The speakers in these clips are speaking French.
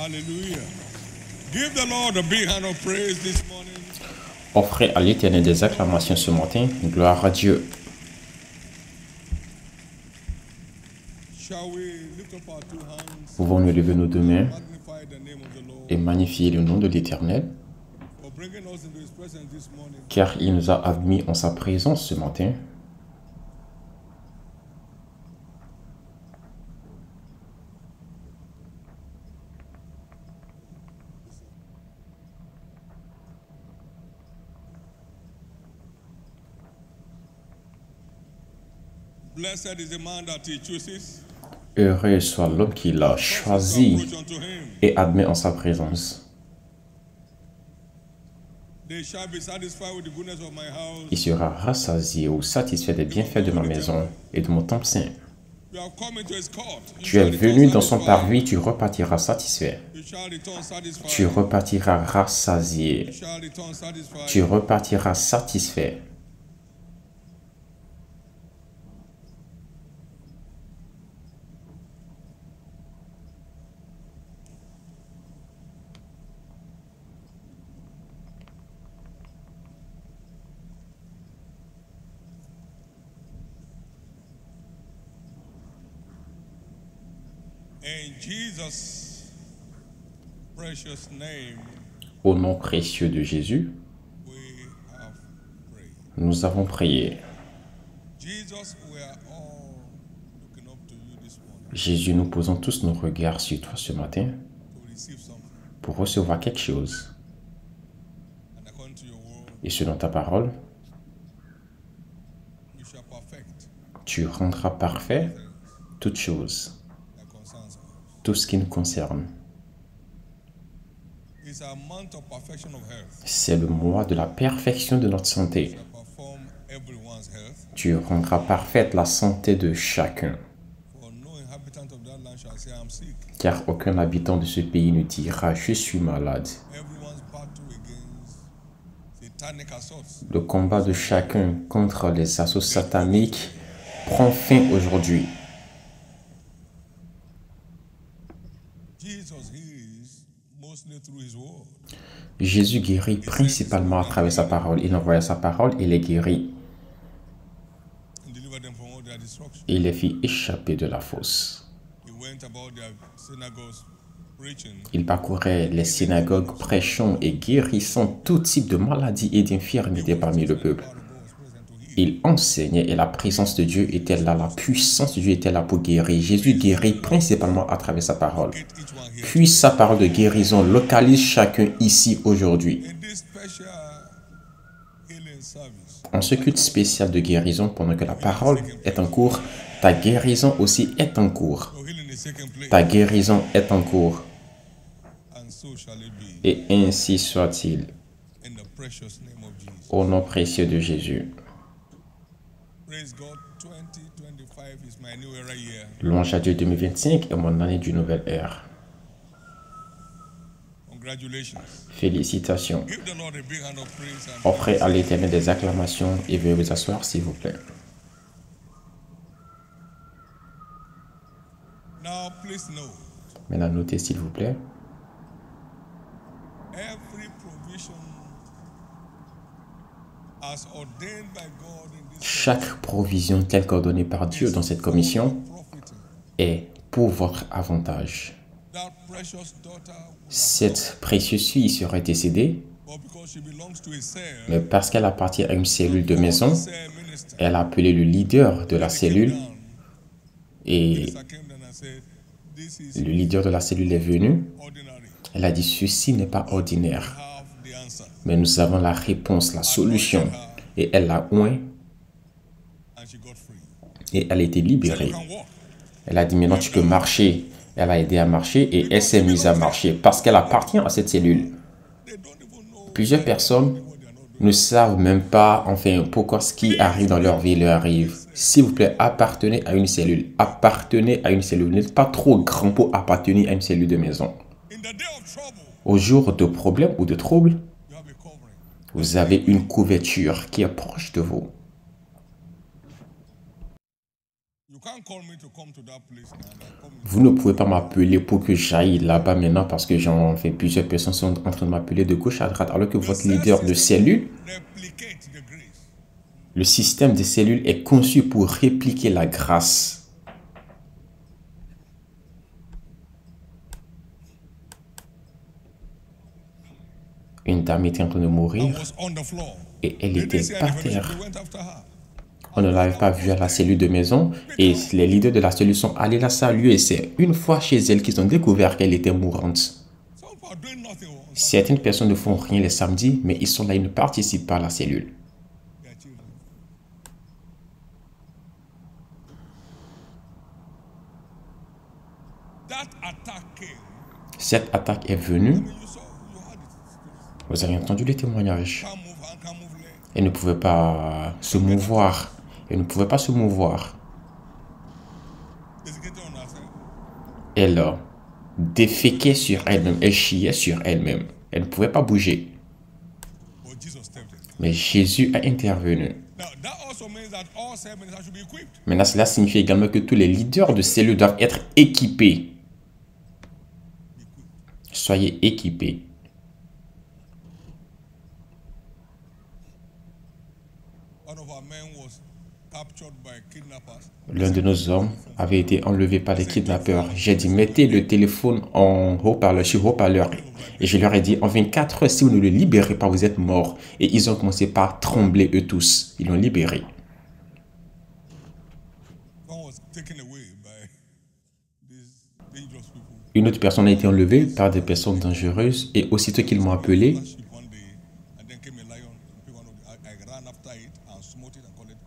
Hallelujah. Give the Lord a big hand of praise this morning. Offrez à l'Éternel des acclamations ce matin. Gloire à Dieu. Shall we lift up our two hands, Pouvons-nous lever nos deux mains magnify the name of the Lord et magnifier le nom de l'Éternel, for bringing us into His presence this morning. car il nous a admis en sa présence ce matin. Blessed is the man that He chooses. Heureux soit l'homme qui l'a choisi Approach unto Him. et admet en sa présence. They shall be satisfied with the goodness of my house. Il sera rassasié ou satisfait des bienfaits de ma maison et de mon temple saint. You have come into His court. You Tu es shall return venu dans son satisfied. parvis, tu repartiras satisfait. You shall return satisfied. Tu repartiras rassasié. You shall return satisfied. Tu repartiras satisfait. In Jesus' precious name, Au nom précieux de Jésus, we have prayed. nous avons prié. Jesus, we are all looking up to you this morning Jésus, nous posons tous nos regards sur toi ce matin to receive something. pour recevoir quelque chose. And according to your word, Et selon ta parole, you shall perfect tu rendras parfait toutes choses, that concerns us. tout ce qui nous concerne. It's a month of perfection of health. C'est le mois de la perfection de notre santé. Shall perform everyone's health. Tu rendras parfaite la santé de chacun, For no inhabitant of that land shall say, I'm sick. car aucun habitant de ce pays ne dira « Je suis malade ». Everyone's battle against satanic assaults Le combat de chacun contre les assauts sataniques prend fin aujourd'hui. Jesus heals mostly through His word. Jésus guérit principalement à travers sa parole. Il envoya sa parole et les guérit. And deliver them from all their destruction. Et les fit échapper de la fosse. He went about their synagogues preaching Il parcourait les synagogues prêchant et guérissant tout type de maladies et d'infirmités parmi le peuple. power of God was present to heal. Il enseignait et la présence de Dieu était là, la puissance de Dieu était là pour guérir. Jésus guérit principalement à travers sa parole. Get each one here. Puis sa parole de guérison localise chacun ici aujourd'hui. In this special healing service, En ce culte spécial de guérison, pendant que la parole est en cours, ta guérison aussi est en cours. your healing is taking place, Ta guérison est en cours. and so shall it be. Et ainsi soit-il. In the precious name of Jesus. Au nom précieux de Jésus. Praise God. 2025 is my new era year. Louange à Dieu 2025 est mon année du nouvel ère. Congratulations. Félicitations. Give the Lord a big hand of praise and Offrez à l'Éternel des acclamations et veuillez vous asseoir s'il vous plaît. now please know Maintenant, notez s'il vous plaît. every provision as ordained by God in this Chaque provision telle qu'ordonnée par Dieu dans cette commission profiting. est pour votre avantage. That precious daughter, Cette précieuse fille serait décédée, but because she belongs to a cell, mais parce qu'elle appartient à une cellule de maison, cell minister, elle a appelé le leader de la cellule down. et I came down and said, this is le leader de la cellule est venu. ordinary. Elle a dit ceci n'est pas ordinaire, Have the answer. mais nous avons la réponse, la solution. Et elle l'a oint And she got free. et elle a été You libérée. can walk. Elle a dit maintenant tu peux marcher. Elle a aidé à marcher et elle s'est mise à marcher parce qu'elle appartient à cette cellule. They don't even know Plusieurs personnes what they are not doing. ne savent même pas, enfin, pourquoi ce qui arrive dans leur vie leur arrive. S'il vous plaît, appartenez à une cellule. Appartenez à une cellule. Vous n'êtes pas trop grand pour appartenir à une cellule de maison. In the day of trouble, Au jour de problème ou de trouble, you have a covering. vous avez une couverture qui est proche de vous. You You can't call me to come to that place now. Like, come Vous ne pouvez pas m'appeler pour que j'aille là-bas maintenant parce que j'en fais plusieurs personnes sont en train de m'appeler de gauche à droite alors que votre leader de cellule, replicate the grace. le système des cellules est conçu pour répliquer la grâce. Une dame était en train de I mourir was on the floor. et elle They était didn't see her par in the fellowship. terre. They went after her. On ne l'avait pas vue à la cellule de maison et les leaders de la cellule sont allés la saluer et c'est une fois chez elle qu'ils ont découvert qu'elle était mourante. Some people are doing nothing. Certaines personnes ne font rien les samedis, mais ils sont là, ils ne participent pas à la cellule. Their children. That attack came. Cette attaque est venue. You saw, you had it. Vous avez entendu les témoignages. Can't move hand, can't move leg. Elle ne pouvait pas se mouvoir. Elle ne pouvait pas se mouvoir. Basically on herself. Elle déféquait sur elle-même. Elle chiait sur elle-même. Elle ne pouvait pas bouger. But Jesus stepped in. Mais Jésus a intervenu. Now that also means that all cell ministers should be equipped. Maintenant, cela signifie également que tous les leaders de cellules doivent être équipés. Soyez équipés. One of our men was captured by kidnappers. L'un de nos hommes avait été enlevé par les kidnappeurs. J'ai dit, mettez le téléphone en haut-parleur, sur haut-parleur. Et je leur ai dit, en 24 heures, si vous ne le libérez pas, vous êtes morts. Et ils ont commencé par trembler, eux tous. Ils l'ont libéré. One was taken away by these dangerous people. Une autre personne a été enlevée par des personnes dangereuses. Et aussitôt qu'ils m'ont appelé, Sheep one day, and then came a lion. I ran after it and smote it and called it.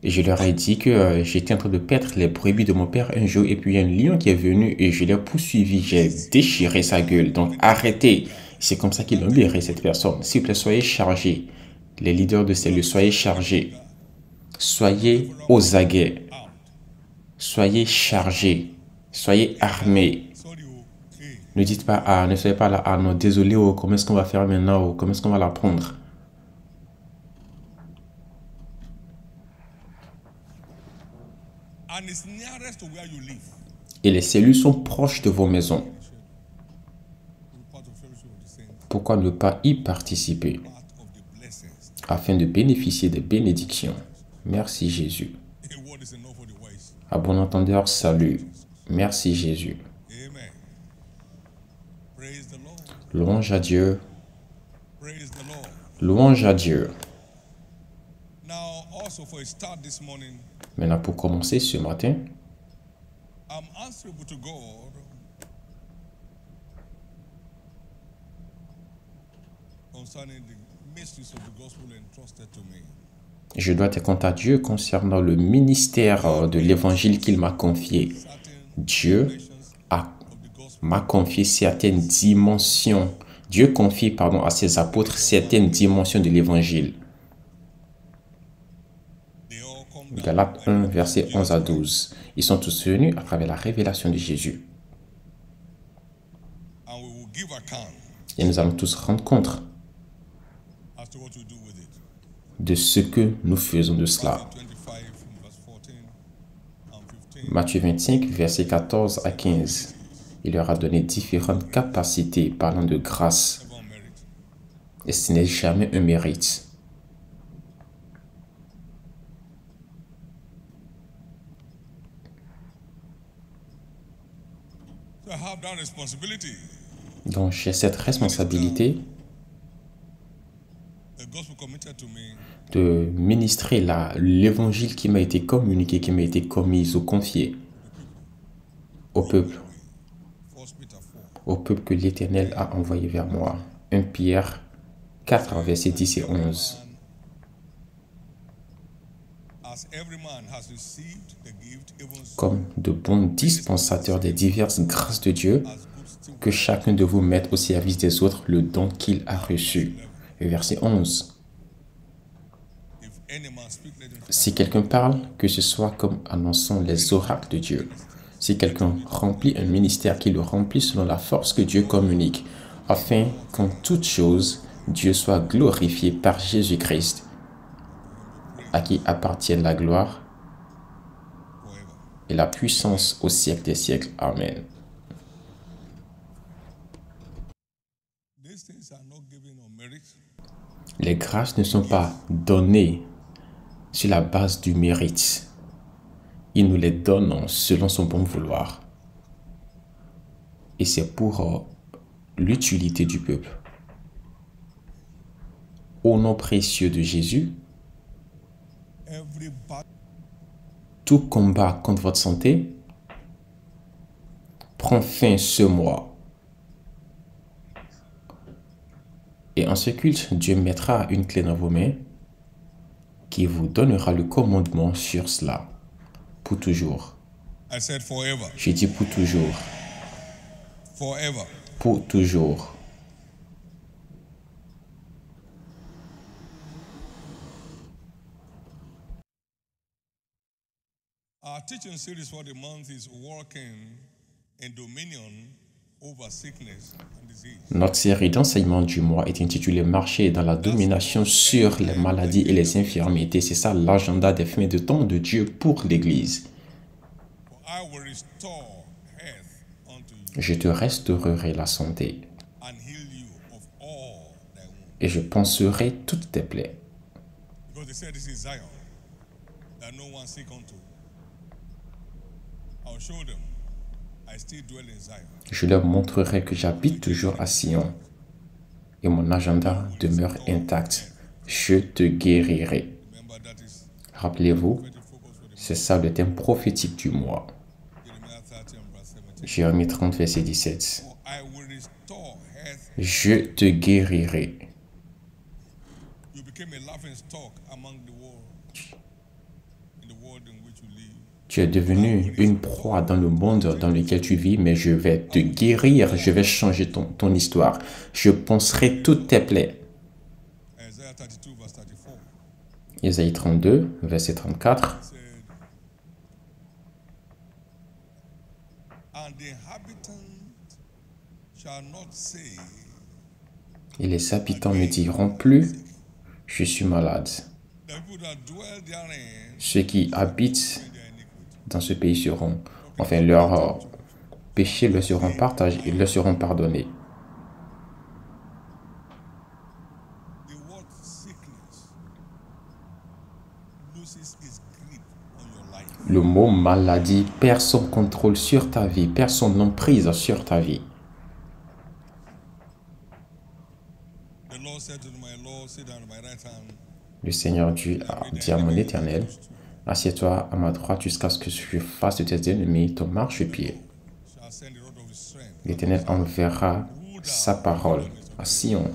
et je leur ai dit que j'étais en train de perdre les brebis de mon père un jour. Et puis il y a un lion qui est venu et je l'ai poursuivi. J'ai déchiré sa gueule. Donc arrêtez. C'est comme ça qu'ils ont libéré cette personne. S'il vous plaît, soyez chargés. Les leaders de cellules, soyez chargés. Soyez aux aguets. Soyez chargés. Soyez armés. Sorry, oh, hey, Ne dites pas, ah, ne soyez pas là, ah non, désolé, oh, comment est-ce qu'on va faire maintenant, oh, comment est-ce qu'on va la prendre. and it's nearest to where you live. Et les cellules sont proches de vos maisons. You're part of fellowship of the saints, Pourquoi ne pas y participer part of the blessings. afin de bénéficier des bénédictions? Merci Jésus. A word is enough for the wise. À bon entendeur, salut. Merci Jésus. Amen. Praise the Lord. Louange à Dieu. Praise the Lord. Louange à Dieu. Now, also for a start this morning, Maintenant, pour commencer ce matin, I'm answerable to God concerning the mysteries of the gospel entrusted to me. je dois être compte à Dieu concernant le ministère de l'évangile qu'il m'a confié. Certain Dieu nations a of the gospel m'a confié certaines dimensions. Dieu confie, pardon, à ses apôtres certaines dimensions de l'évangile. they all come down Galates 1, verset 11 à 12. Ils sont tous venus à travers la révélation de Jésus. and we will give account Et nous allons tous rendre compte as to what we do with it. de ce que nous faisons de cela. Matthew 25 verse 14 and 15. Matthieu 25, verset 14 à 15. Il leur a donné différentes capacités parlant de grâce. Never on merit. Et ce n'est jamais un mérite. So I have that responsibility. Donc j'ai cette responsabilité The gospel committed to me de ministrer l'évangile qui m'a été communiqué, qui m'a été commis ou confié au peuple, 1 Peter 4. au peuple que l'Éternel a envoyé vers moi. 1 Pierre 4, versets 10 et 11. As every man has received the gift, even so Comme de bons dispensateurs des diverses grâces de Dieu, as good steward. que chacun de vous mette au service des autres le don qu'il a reçu. Et verset 11. If any man speak, let him speak. Si quelqu'un parle, que ce soit comme annonçant les oracles de Dieu. Si quelqu'un remplit un ministère, qu'il le remplit selon la force que Dieu communique, afin qu'en toute chose, Dieu soit glorifié par Jésus-Christ, à qui appartient la gloire Forever. et la puissance au siècle des siècles. Amen. These things are not given on merit. Les grâces ne sont pas données sur la base du mérite. Il nous les donne selon son bon vouloir. Et c'est pour l'utilité du peuple. Au nom précieux de Jésus, Every battle tout combat contre votre santé prend fin ce mois. Et en ce culte, Dieu mettra une clé dans vos mains qui vous donnera le commandement sur cela. Pour toujours. I said forever. J'ai dit pour toujours. Forever. Pour toujours. Our teaching series for the month is Walking in Dominion over Sickness and Disease. Notre série d'enseignement du mois est intitulée Marcher dans la domination sur les maladies et les infirmités. C'est ça l'agenda des fins de temps de Dieu pour l'Église. For I will restore health unto you Je te restaurerai la santé and heal you of all thy wounds. et je panserai toutes tes plaies. Because they said this is Zion, that no one sick unto. I'll show them I still dwell in Zion. Je leur montrerai que j'habite toujours à Sion et mon agenda demeure intact. Je te guérirai. Remember that is Rappelez-vous, the focus for the c'est ça le thème prophétique du mois. Jeremiah 30 and verse 17. Jérémie 30, verset 17. For I will restore health. Je te guérirai. You became a laughing stock among the world, in the world in which you live. Tu es devenu une proie dans le monde dans lequel tu vis, mais je vais te guérir, je vais changer ton histoire. Je panserai toutes tes plaies. Isaiah 32 verse 34 Isaïe 32, verset 34. said, and the inhabitant shall not say, Et les habitants ne diront plus, je suis malade. the people that dwell therein Ceux qui habitent their iniquity. dans ce pays seront, enfin leurs péchés leur seront partagés et leur seront pardonnés. The word sickness loses its grip on your life. Le mot maladie perd son contrôle sur ta vie, perd son emprise sur ta vie. The Lord said to my Lord, sit down at my right hand. Le Seigneur Dieu a dit à mon Éternel, assieds-toi à ma droite jusqu'à ce que je fasse de tes ennemis ton marchepied. Shall send the rod of his strength. L'Éternel enverra sa parole à Sion.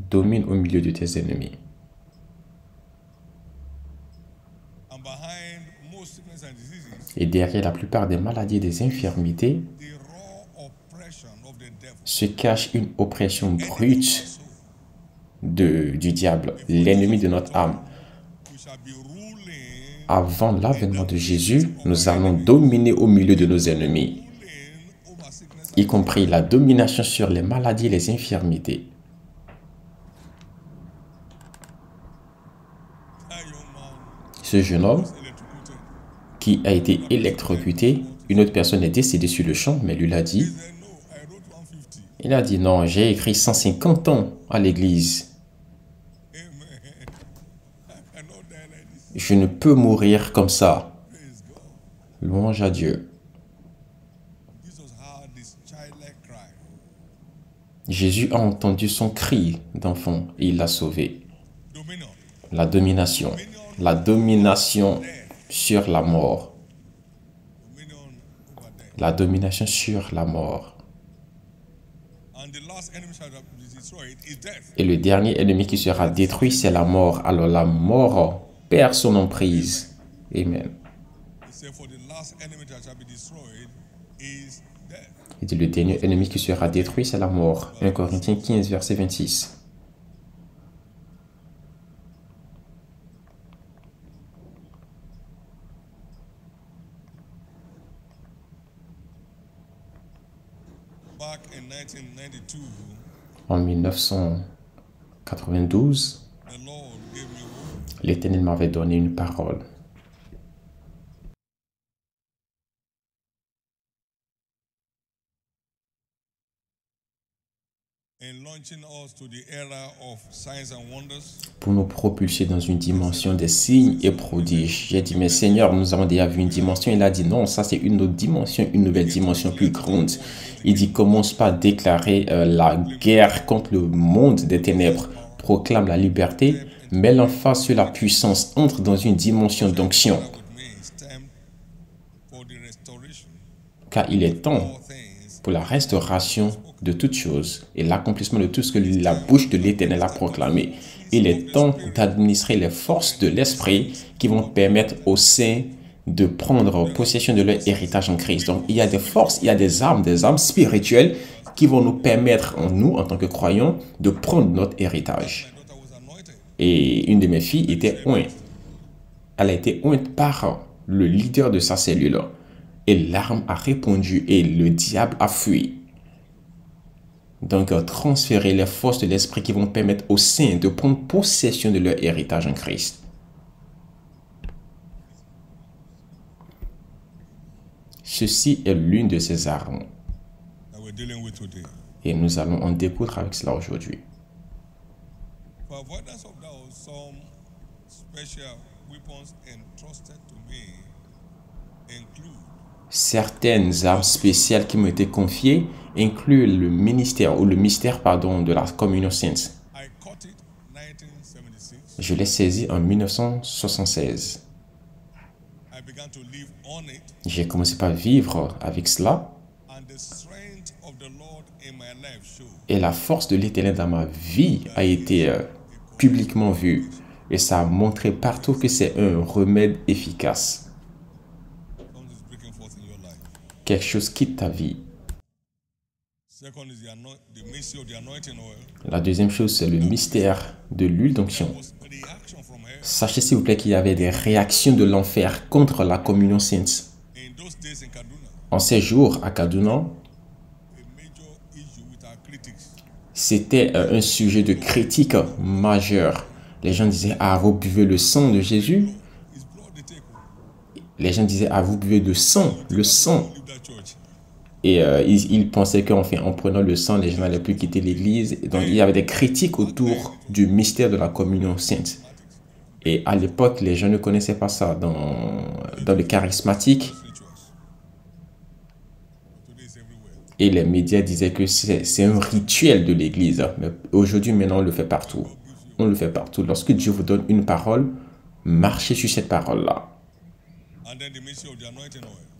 Domine au milieu de tes ennemis. And behind most sickness and diseases, Et derrière la plupart des maladies et des infirmités the raw oppression of the devil. se cache une oppression brute du diable, l'ennemi de notre âme. We shall be ruling, Avant l'avènement de Jésus, nous allons dominer au milieu de nos ennemis, over sickness. y compris la domination sur les maladies et les infirmités. That young man Ce jeune homme electrocuted. qui a été électrocuté, une autre personne est décédée sur le champ, mais lui l'a dit. He said, no, I wrote 150. Il a dit non, j'ai écrit 150 ans à l'église. Amen. I cannot die like this. Je ne peux mourir comme ça. Praise God. Louange à Dieu. Jesus heard this childlike cry. Jésus a entendu son cri d'enfant et il l'a sauvé. Dominion. La domination. La domination sur la mort. Dominion over death. La domination sur la mort. And the last enemy shall be destroyed is death. Et le dernier ennemi qui sera détruit, c'est la mort. Alors la mort perd son emprise. Amen. He said, for the last enemy that shall be destroyed is death. Il dit le dernier ennemi qui sera détruit, c'est la mort. 1 Corinthiens 15, verset 26. Back in 1992, En 1992, the Lord gave me a word. l'Éternel m'avait donné une parole. pour nous propulser dans une dimension des signes et prodiges. J'ai dit, mais Seigneur, nous avons déjà vu une dimension. Il a dit, non, ça c'est une autre dimension, une nouvelle dimension plus grande. Il dit, commence pas à déclarer la guerre contre le monde des ténèbres. Proclame la liberté, mets l'emphase sur la puissance, entre dans une dimension d'onction. Car il est temps pour la restauration de toutes choses et l'accomplissement de tout ce que la bouche de l'Éternel a proclamé. Il est temps d'administrer les forces de l'Esprit qui vont permettre aux saints de prendre possession de leur héritage en Christ. Donc, il y a des forces, il y a des armes spirituelles qui vont nous permettre, nous, en tant que croyants, de prendre notre héritage. Et une de mes filles était ointe. Elle a été ointe par le leader de sa cellule. Et l'arme a répondu et le diable a fui. Donc, transférer les forces de l'esprit qui vont permettre aux saints de prendre possession de leur héritage en Christ. Ceci est l'une de ces armes. Et nous allons en découdre avec cela aujourd'hui. Certaines armes spéciales qui m'ont été confiées incluent le mystère de la communion sainte. Je l'ai saisi en 1976. J'ai commencé par vivre avec cela. Et la force de l'Éternel dans ma vie a été publiquement vue. Et ça a montré partout que c'est un remède efficace. Quelque chose quitte ta vie. La deuxième chose, c'est le mystère de l'huile d'onction. Sachez s'il vous plaît qu'il y avait des réactions de l'enfer contre la communion sainte. En ces jours, à Kaduna, c'était un sujet de critique majeur. Les gens disaient, ah, vous buvez le sang de Jésus? Les gens disaient, ah, vous buvez le sang. Et ils pensaient qu'en prenant le sang, les gens n'allaient plus quitter l'église. Donc, il y avait des critiques autour du mystère de la communion sainte. Et à l'époque, les gens ne connaissaient pas ça dans le charismatique. Et les médias disaient que c'est un rituel de l'église. Mais aujourd'hui, maintenant, on le fait partout. On le fait partout. Lorsque Dieu vous donne une parole, marchez sur cette parole-là.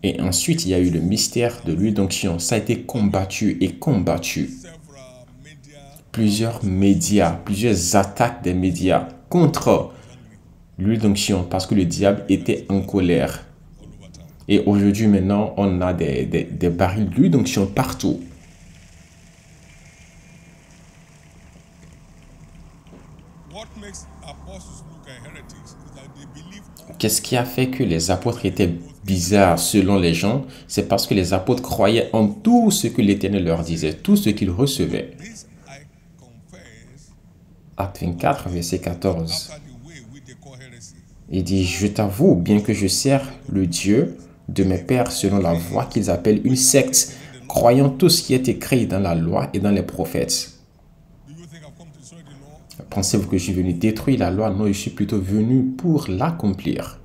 Et ensuite, il y a eu le mystère de l'huile d'onction. Ça a été combattu et combattu. Plusieurs médias, plusieurs attaques des médias contre l'huile d'onction parce que le diable était en colère. Et aujourd'hui, maintenant, on a des barils d'huile d'onction partout. Qu'est-ce qui a fait que les apôtres étaient bizarres selon les gens? C'est parce que les apôtres croyaient en tout ce que l'Éternel leur disait, tout ce qu'ils recevaient. Acte 24, verset 14. Il dit, je t'avoue, bien que je sers le Dieu de mes pères selon la voie qu'ils appellent une secte, croyant tout ce qui est écrit dans la loi et dans les prophètes. Pensez-vous que je suis venu détruire la loi? Non, je suis plutôt venu pour l'accomplir.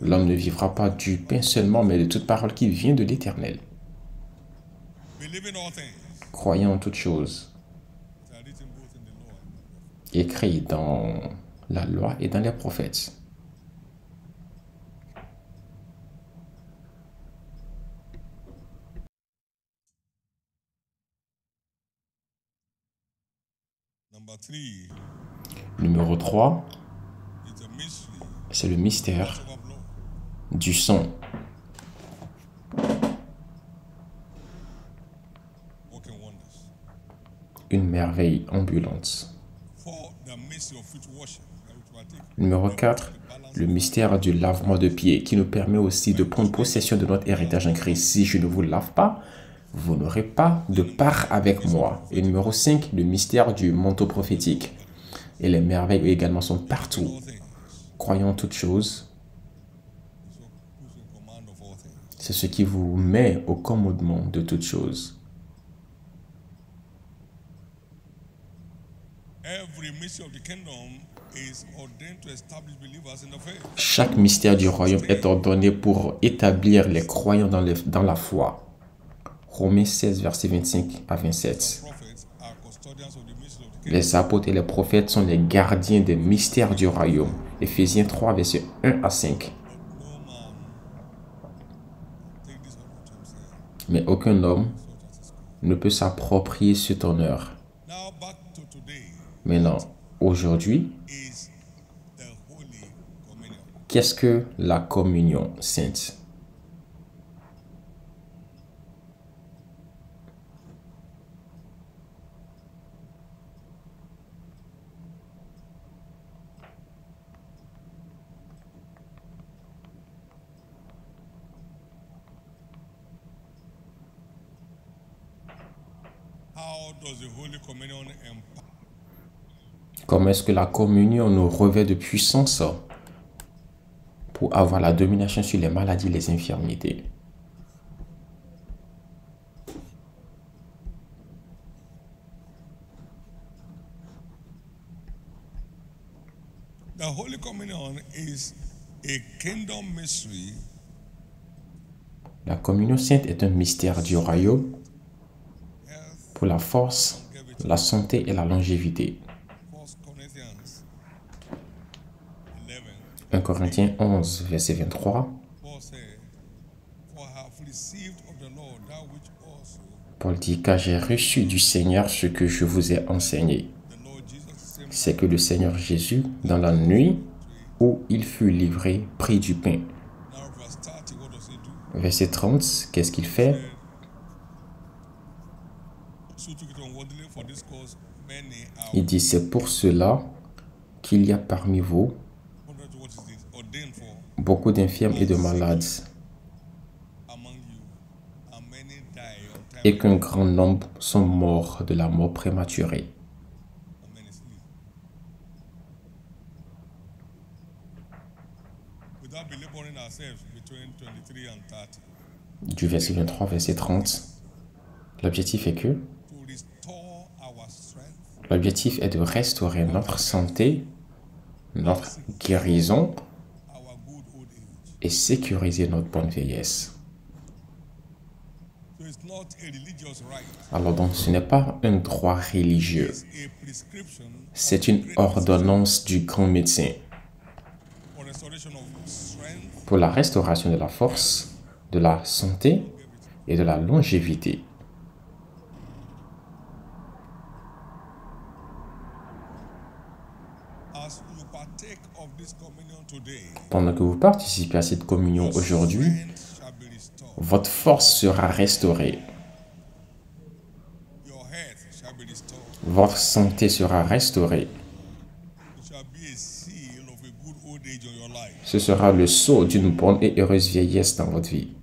L'homme ne vivra pas du pain seulement, mais de toute parole qui vient de l'Éternel. Croyant en toutes choses, écrit dans la loi et dans les prophètes. Numéro 3, c'est le mystère du sang. Une merveille ambulante. Numéro 4, le mystère du lavement de pieds qui nous permet aussi de prendre possession de notre héritage en Christ. Si je ne vous lave pas, vous n'aurez pas de part avec moi. Et numéro 5, le mystère du manteau prophétique. Et les merveilles également sont partout. Croyons en toutes choses. C'est ce qui vous met au commandement de toutes choses. Chaque mystère du royaume est ordonné pour établir les croyants dans la foi. Romains 16, versets 25 à 27. Les apôtres et les prophètes sont les gardiens des mystères du royaume. Éphésiens 3, versets 1 à 5. Mais aucun homme ne peut s'approprier cet honneur. Maintenant, aujourd'hui, qu'est-ce que la communion sainte? Comment est-ce que la communion nous revêt de puissance pour avoir la domination sur les maladies et les infirmités? The Holy Communion is a kingdom mystery. La communion sainte est un mystère du royaume pour la force, la santé et la longévité. 1 Corinthiens 11, verset 23. Paul dit, car j'ai reçu du Seigneur ce que je vous ai enseigné. C'est que le Seigneur Jésus, dans la nuit où il fut livré, prit du pain. Verset 30, qu'est-ce qu'il fait? Il dit, c'est pour cela qu'il y a parmi vous beaucoup d'infirmes et de malades, et qu'un grand nombre sont morts de la mort prématurée. Du verset 23, verset 30, l'objectif est de restaurer notre santé, notre guérison et sécuriser notre bonne vieillesse. Alors donc, ce n'est pas un droit religieux, c'est une ordonnance du grand médecin pour la restauration de la force, de la santé et de la longévité. Pendant que vous participez à cette communion aujourd'hui, votre force sera restaurée. Votre santé sera restaurée. Ce sera le sceau d'une bonne et heureuse vieillesse dans votre vie.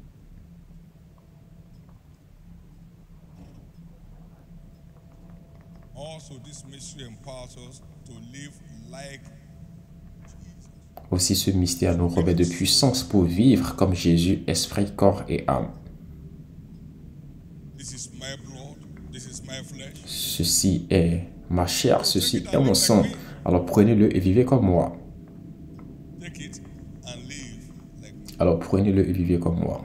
Aussi, ce mystère nous revêt de puissance pour vivre comme Jésus, esprit, corps et âme. Ceci est ma chair, ceci est mon sang. Alors prenez-le et vivez comme moi. Alors prenez-le et vivez comme moi.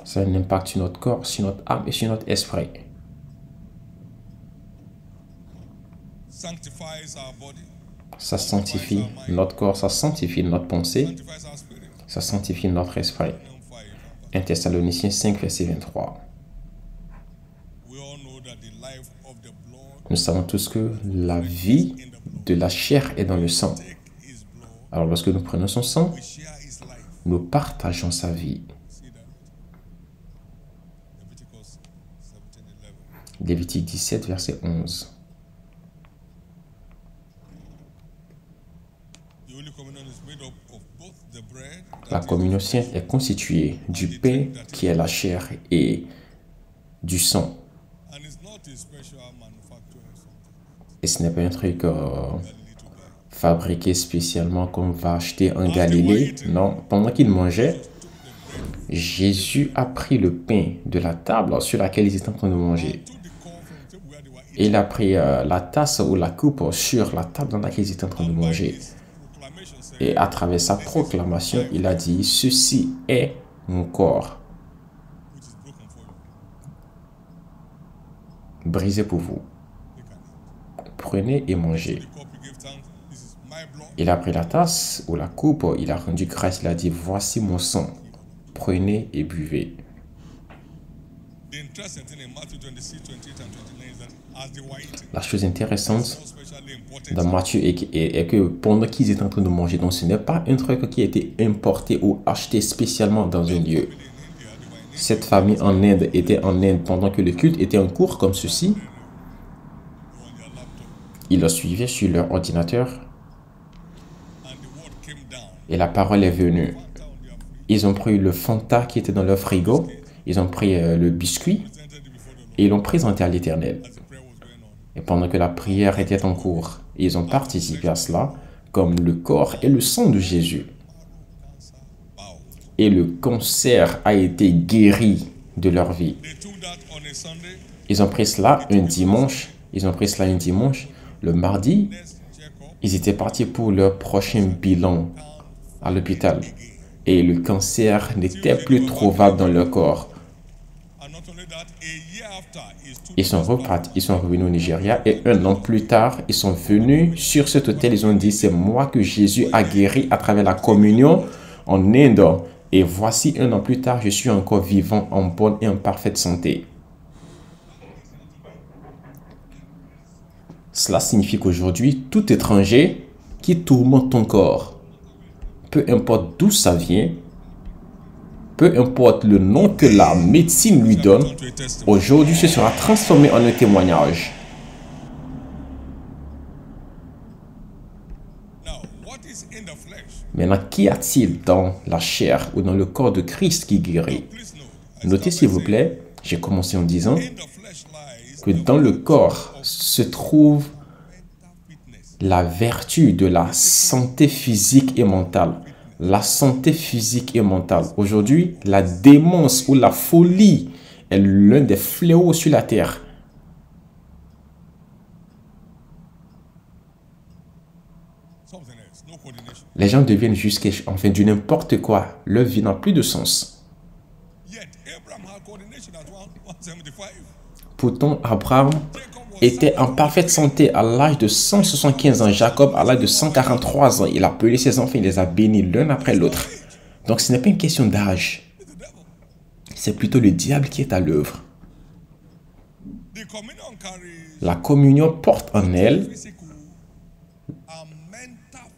Ça a un impact sur notre corps, sur notre âme et sur notre esprit. Ça sanctifie notre corps, ça sanctifie notre pensée, ça sanctifie notre esprit. 1 Thessaloniciens 5, verset 23. Nous savons tous que la vie de la chair est dans le sang. Alors lorsque nous prenons son sang, nous partageons sa vie. Lévitique 17, verset 11. La communion sainte est constituée du pain qui est la chair et du sang. Et ce n'est pas un truc fabriqué spécialement qu'on va acheter en Galilée. Non, pendant qu'ils mangeaient, Jésus a pris le pain de la table sur laquelle ils étaient en train de manger. Et il a pris la tasse ou la coupe sur la table dans laquelle ils étaient en train de manger. Et à travers sa proclamation, il a dit, ceci est mon corps, brisé pour vous. Prenez et mangez. Il a pris la tasse ou la coupe, il a rendu grâce, il a dit, voici mon sang, prenez et buvez. La chose intéressante dans Matthieu est que pendant qu'ils étaient en train de manger, donc ce n'est pas un truc qui a été importé ou acheté spécialement dans un lieu. Cette famille en Inde était en Inde pendant que le culte était en cours comme ceci. Ils le suivaient sur leur ordinateur et la parole est venue. Ils ont pris le Fanta qui était dans leur frigo, ils ont pris le biscuit et ils l'ont présenté à l'Éternel. Et pendant que la prière était en cours, ils ont participé à cela comme le corps et le sang de Jésus. Et le cancer a été guéri de leur vie. Ils ont pris cela un dimanche. Le mardi, ils étaient partis pour leur prochain bilan à l'hôpital. Et le cancer n'était plus trouvable dans leur corps. Ils sont repartis, ils sont revenus au Nigeria et 1 an plus tard, ils sont venus sur cet hôtel. Ils ont dit, c'est moi que Jésus a guéri à travers la communion en Inde. Et voici 1 an plus tard, je suis encore vivant, en bonne et en parfaite santé. Cela signifie qu'aujourd'hui, tout étranger qui tourmente ton corps, peu importe d'où ça vient, peu importe le nom que la médecine lui donne, aujourd'hui ce sera transformé en un témoignage. Maintenant, qu'y a-t-il dans la chair ou dans le corps de Christ qui guérit? Notez s'il vous plaît, j'ai commencé en disant que dans le corps se trouve la vertu de la santé physique et mentale. La santé physique et mentale. Aujourd'hui, la démence ou la folie est l'un des fléaux sur la terre. Les gens deviennent jusqu'à du n'importe quoi. Leur vie n'a plus de sens. Pourtant, Abraham était en parfaite santé à l'âge de 175 ans. Jacob, à l'âge de 143 ans, il a appelé ses enfants, il les a bénis l'un après l'autre. Donc, ce n'est pas une question d'âge. C'est plutôt le diable qui est à l'œuvre. La communion porte en elle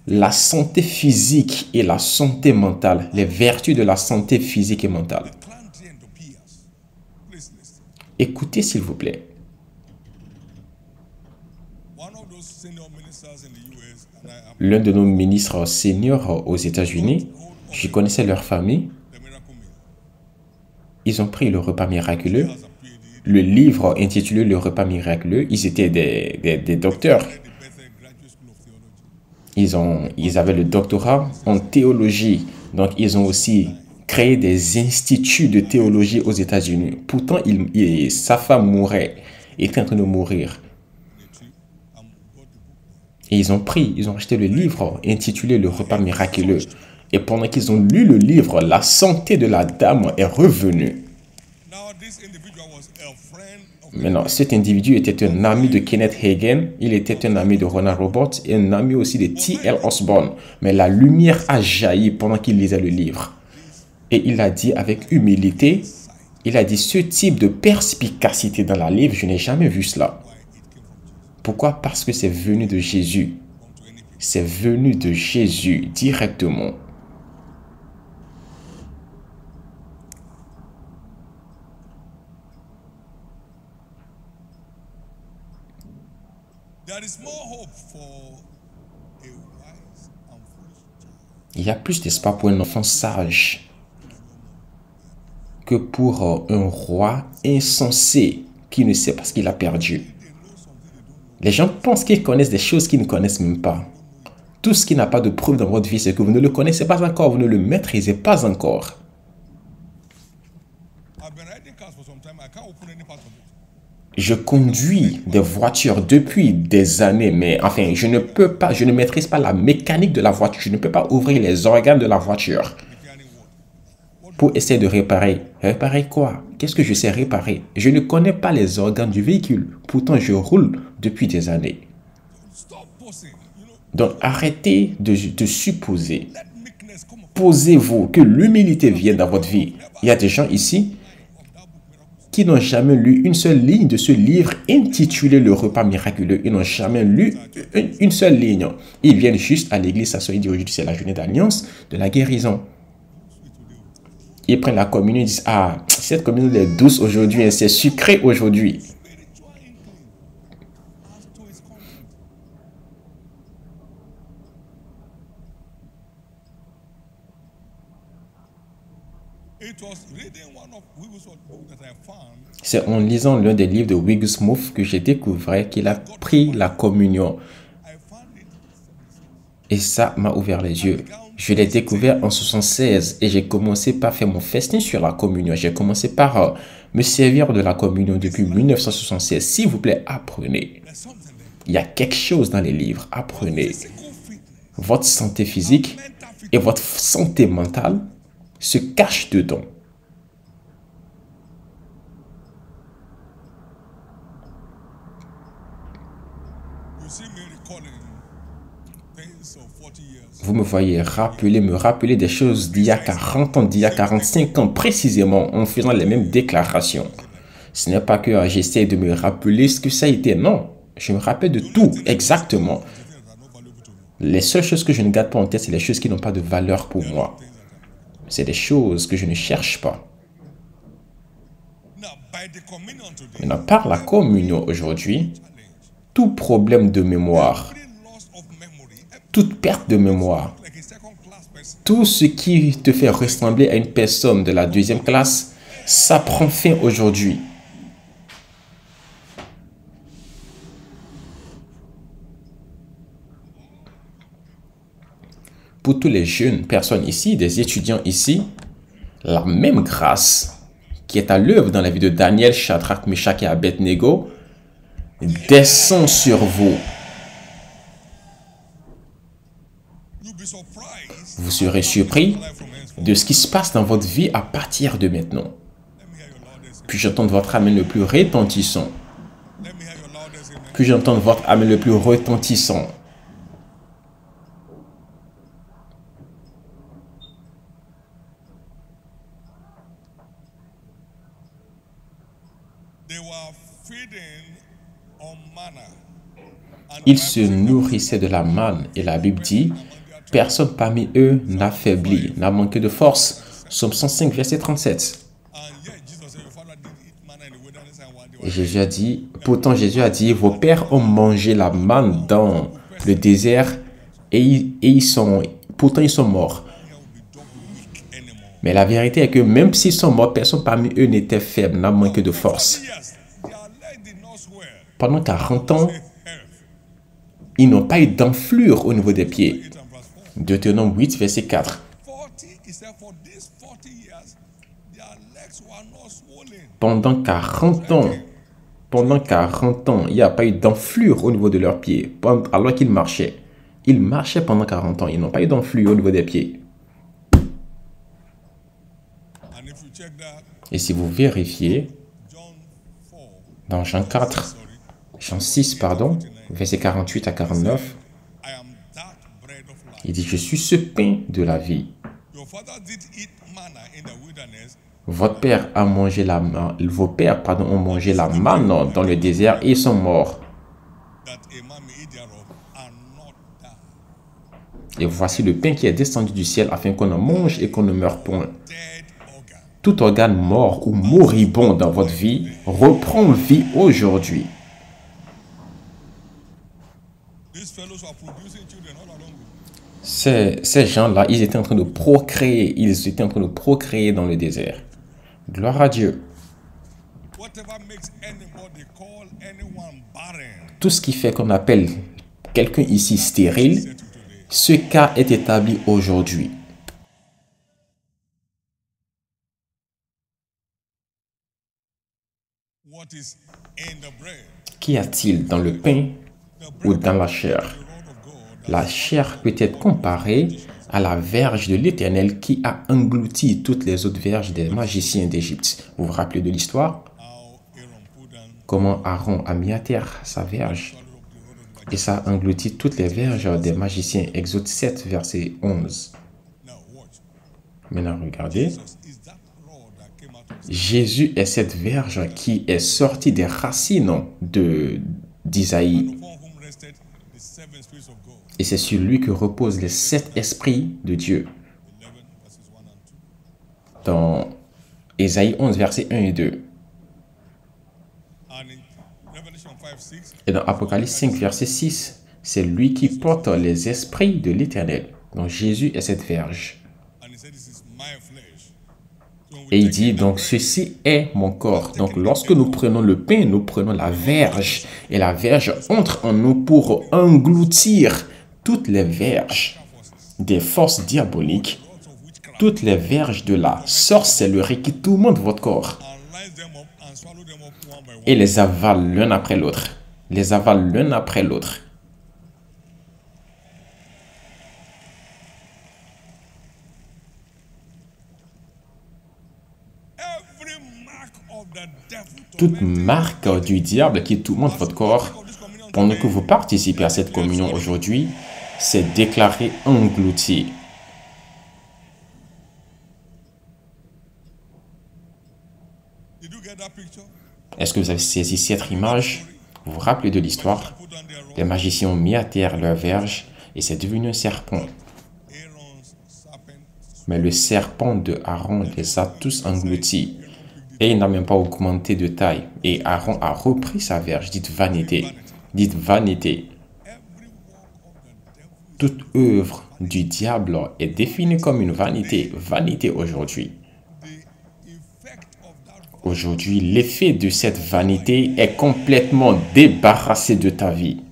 la santé physique et la santé mentale, les vertus de la santé physique et mentale. Écoutez, s'il vous plaît. L'un de nos ministres seniors aux États-Unis, je connaissais leur famille. Ils ont pris le repas miraculeux. Le livre intitulé Le repas miraculeux, ils étaient des docteurs. Ils avaient le doctorat en théologie. Donc, ils ont aussi créé des instituts de théologie aux États-Unis. Pourtant, sa femme mourait, était en train de mourir. Et ils ont acheté le livre intitulé Le repas miraculeux. Et pendant qu'ils ont lu le livre, la santé de la dame est revenue. Maintenant, cet individu était un ami de Kenneth Hagin, il était un ami de Ronald Roberts et un ami aussi de T.L. Osborne. Mais la lumière a jailli pendant qu'il lisait le livre. Et il a dit avec humilité, il a dit, ce type de perspicacité dans la livre, je n'ai jamais vu cela. Pourquoi? Parce que c'est venu de Jésus. C'est venu de Jésus directement. Il y a plus d'espoir pour un enfant sage que pour un roi insensé qui ne sait pas ce qu'il a perdu. Les gens pensent qu'ils connaissent des choses qu'ils ne connaissent même pas. Tout ce qui n'a pas de preuve dans votre vie, c'est que vous ne le connaissez pas encore, vous ne le maîtrisez pas encore. Je conduis des voitures depuis des années, mais enfin, je ne maîtrise pas la mécanique de la voiture. Je ne peux pas ouvrir les organes de la voiture pour essayer de réparer. Réparer quoi? Qu'est-ce que je sais réparer? Je ne connais pas les organes du véhicule. Pourtant, je roule depuis des années. Donc, arrêtez de supposer. Posez-vous, que l'humilité vienne dans votre vie. Il y a des gens ici qui n'ont jamais lu une seule ligne de ce livre intitulé Le repas miraculeux. Ils n'ont jamais lu une seule ligne. Ils viennent juste à l'église s'asseoir et disent aujourd'hui c'est la journée d'alliance de la guérison. Ils prennent la communion et disent ah, cette communion est douce aujourd'hui, c'est sucré aujourd'hui. C'est en lisant l'un des livres de Wigglesworth que j'ai découvert qu'il a pris la communion. Et ça m'a ouvert les yeux. Je l'ai découvert en 1976 et j'ai commencé par faire mon festin sur la communion. J'ai commencé par me servir de la communion depuis 1976. S'il vous plaît, apprenez. Il y a quelque chose dans les livres. Apprenez. Votre santé physique et votre santé mentale se cachent dedans. Vous me voyez me rappeler des choses d'il y a 40 ans, d'il y a 45 ans précisément, en faisant les mêmes déclarations. Ce n'est pas que j'essaie de me rappeler ce que ça a été, non. Je me rappelle de tout, exactement. Les seules choses que je ne garde pas en tête, c'est les choses qui n'ont pas de valeur pour moi. C'est des choses que je ne cherche pas. Maintenant, par la communion aujourd'hui, tout problème de mémoire, toute perte de mémoire, tout ce qui te fait ressembler à une personne de la deuxième classe, ça prend fin aujourd'hui. Pour tous les jeunes personnes ici, des étudiants ici, la même grâce qui est à l'œuvre dans la vie de Daniel, Shadrach, Meshach et Abednego descend sur vous. Vous serez surpris de ce qui se passe dans votre vie à partir de maintenant. Puis-je entendre votre amen le plus retentissant? Puis-je entendre votre amen le plus retentissant? Ils se nourrissaient de la manne et la Bible dit « Personne parmi eux n'affaiblit, n'a manqué de force ». Psaume 105, verset 37. Et Jésus a dit, pourtant Jésus a dit « Vos pères ont mangé la manne dans le désert et pourtant ils sont morts ». Mais la vérité est que même s'ils sont morts, personne parmi eux n'était faible, n'a manqué de force. Pendant 40 ans, ils n'ont pas eu d'enflure au niveau des pieds. Deutéronome 8, verset 4. Pendant 40 ans, il n'y a pas eu d'enflure au niveau de leurs pieds, alors qu'ils marchaient. Ils marchaient pendant 40 ans, ils n'ont pas eu d'enflure au niveau des pieds. Et si vous vérifiez, dans Jean 6, verset 48 à 49, il dit « Je suis ce pain de la vie. Votre père a mangé vos pères ont mangé la manne dans le désert et ils sont morts. Et voici le pain qui est descendu du ciel afin qu'on en mange et qu'on ne meure point. » Tout organe mort ou moribond dans votre vie reprend vie aujourd'hui. Ces gens-là, ils étaient en train de procréer. Ils étaient en train de procréer dans le désert. Gloire à Dieu. Tout ce qui fait qu'on appelle quelqu'un ici stérile, ce cas est établi aujourd'hui. Qu'y a-t-il dans le pain ou dans la chair? La chair peut être comparée à la verge de l'Éternel qui a englouti toutes les autres verges des magiciens d'Égypte. Vous vous rappelez de l'histoire? Comment Aaron a mis à terre sa verge et ça a englouti toutes les verges des magiciens. Exode 7, verset 11. Maintenant, regardez. Jésus est cette verge qui est sortie des racines d'Isaïe. Et c'est sur lui que reposent les 7 esprits de Dieu. Dans Ésaïe 11, versets 1 et 2. Et dans Apocalypse 5, verset 6, c'est lui qui porte les esprits de l'Éternel. Donc Jésus est cette verge. Et il dit, donc ceci est mon corps. Donc lorsque nous prenons le pain, nous prenons la verge. Et la verge entre en nous pour engloutir toutes les verges des forces diaboliques, toutes les verges de la sorcellerie qui tourmentent votre corps. Et les avale l'un après l'autre. Les avale l'un après l'autre. Toute marque du diable qui tourmente votre corps, pendant que vous participez à cette communion aujourd'hui, c'est déclaré englouti. Est-ce que vous avez saisi cette image? Vous vous rappelez de l'histoire? Les magiciens ont mis à terre leur verge et c'est devenu un serpent. Mais le serpent de Aaron les a tous engloutis. Et il n'a même pas augmenté de taille. Et Aaron a repris sa verge. Dites vanité. Dites vanité. Toute œuvre du diable est définie comme une vanité. Vanité aujourd'hui. Aujourd'hui, l'effet de cette vanité est complètement débarrassé de ta vie.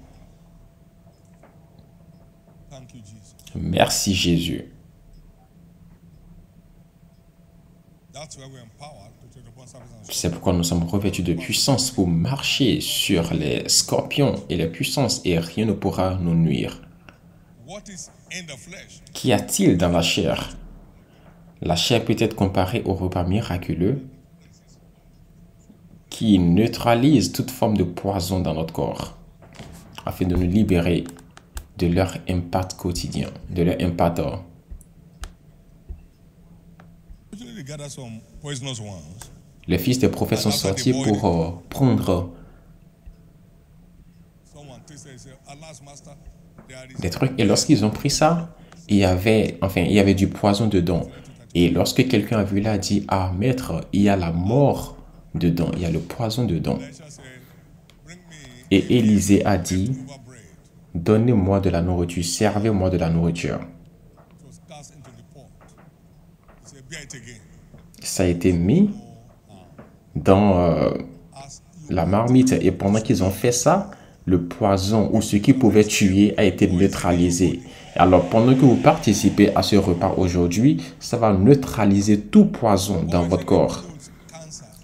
Merci Jésus. C'est pourquoi nous sommes revêtus de puissance pour marcher sur les scorpions et les puissances et rien ne pourra nous nuire. Qu'y a-t-il dans la chair? La chair peut être comparée au repas miraculeux qui neutralise toute forme de poison dans notre corps afin de nous libérer de leur impact quotidien, de leur impact. Les fils des prophètes sont sortis pour prendre des trucs. Et lorsqu'ils ont pris ça, il y avait du poison dedans. Et lorsque quelqu'un a vu là, dit, ah maître, il y a la mort dedans, il y a le poison dedans. Et Élisée a dit, donnez-moi de la nourriture, servez-moi de la nourriture. Ça a été mis dans la marmite et pendant qu'ils ont fait ça, le poison ou ce qui pouvait tuer a été neutralisé. Alors pendant que vous participez à ce repas aujourd'hui, ça va neutraliser tout poison dans votre corps.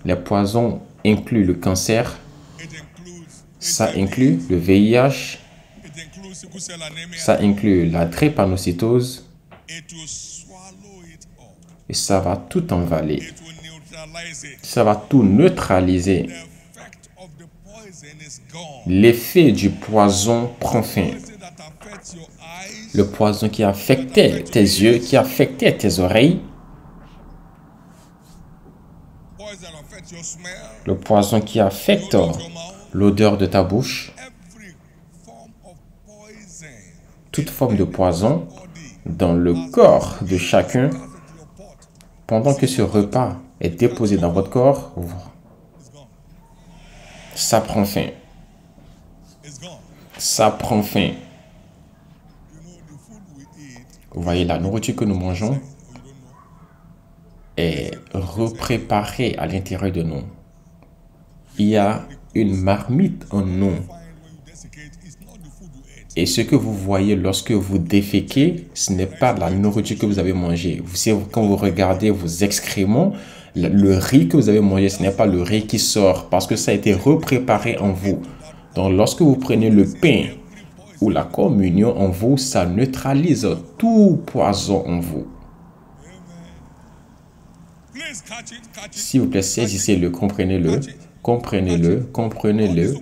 Les poisons incluent le cancer, ça inclut le VIH, ça inclut la drépanocytose et ça va tout envaler. Ça va tout neutraliser. L'effet du poison prend fin. Le poison qui affectait tes yeux, qui affectait tes oreilles. Le poison qui affecte l'odeur de ta bouche. Toute forme de poison dans le corps de chacun. Pendant que ce repas est déposé dans votre corps, ça prend fin. Ça prend fin. Vous voyez, la nourriture que nous mangeons est repréparée à l'intérieur de nous. Il y a une marmite en nous. Et ce que vous voyez lorsque vous déféquez, ce n'est pas la nourriture que vous avez mangée. Vous savez, quand vous regardez vos excréments, le riz que vous avez mangé, ce n'est pas le riz qui sort parce que ça a été repréparé en vous. Donc, lorsque vous prenez le pain ou la communion en vous, ça neutralise tout poison en vous. S'il vous plaît, saisissez-le, comprenez-le, comprenez-le, comprenez-le.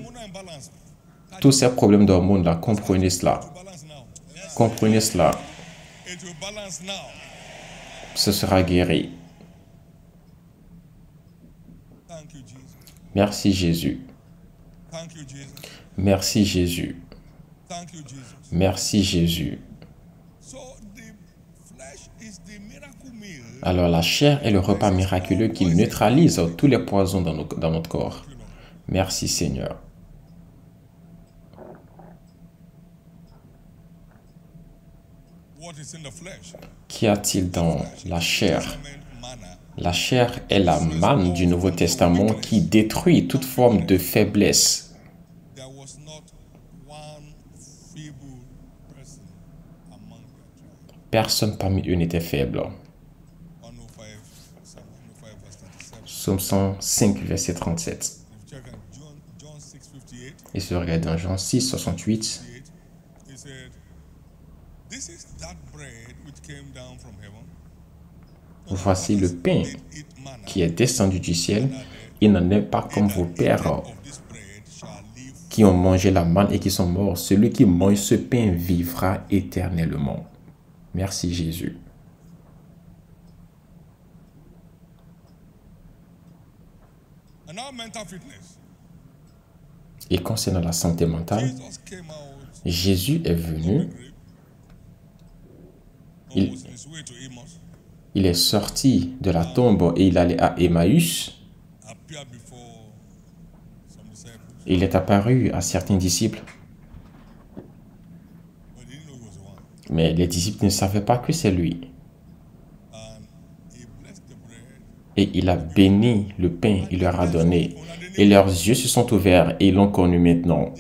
Tous ces problèmes d'hormones-là, comprenez cela. Comprenez cela. Ce sera guéri. Merci Jésus. Merci Jésus. Merci Jésus. Alors la chair est le repas miraculeux qui neutralise tous les poisons dans notre corps. Merci Seigneur. Qu'y a-t-il dans la chair? La chair est la manne du Nouveau Testament qui détruit toute forme de faiblesse. Personne parmi eux n'était faible. Psaume 105, verset 37. Et si vous regardez dans Jean 6, 68, voici le pain qui est descendu du ciel. Il n'en est pas comme vos pères qui ont mangé la manne et qui sont morts. Celui qui mange ce pain vivra éternellement. Merci Jésus. Et concernant la santé mentale, Jésus est venu. Il est sorti de la tombe et il allait à Emmaüs. Il est apparu à certains disciples. Mais les disciples ne savaient pas que c'est lui. Et il a béni le pain, il leur a donné. Et leurs yeux se sont ouverts et ils l'ont connu maintenant.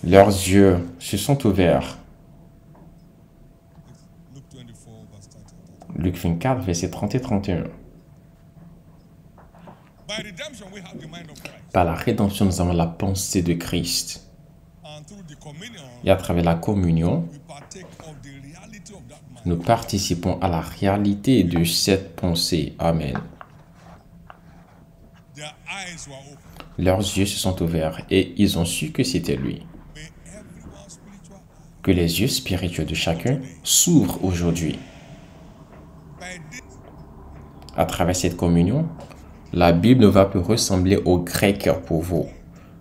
Leurs yeux se sont ouverts. Luc 24, versets 30 et 31. Par la rédemption, nous avons la pensée de Christ. Et à travers la communion, nous participons à la réalité de cette pensée. Amen. Leurs yeux se sont ouverts et ils ont su que c'était lui. Que les yeux spirituels de chacun s'ouvrent aujourd'hui. À travers cette communion, la Bible ne va plus ressembler au grec pour vous.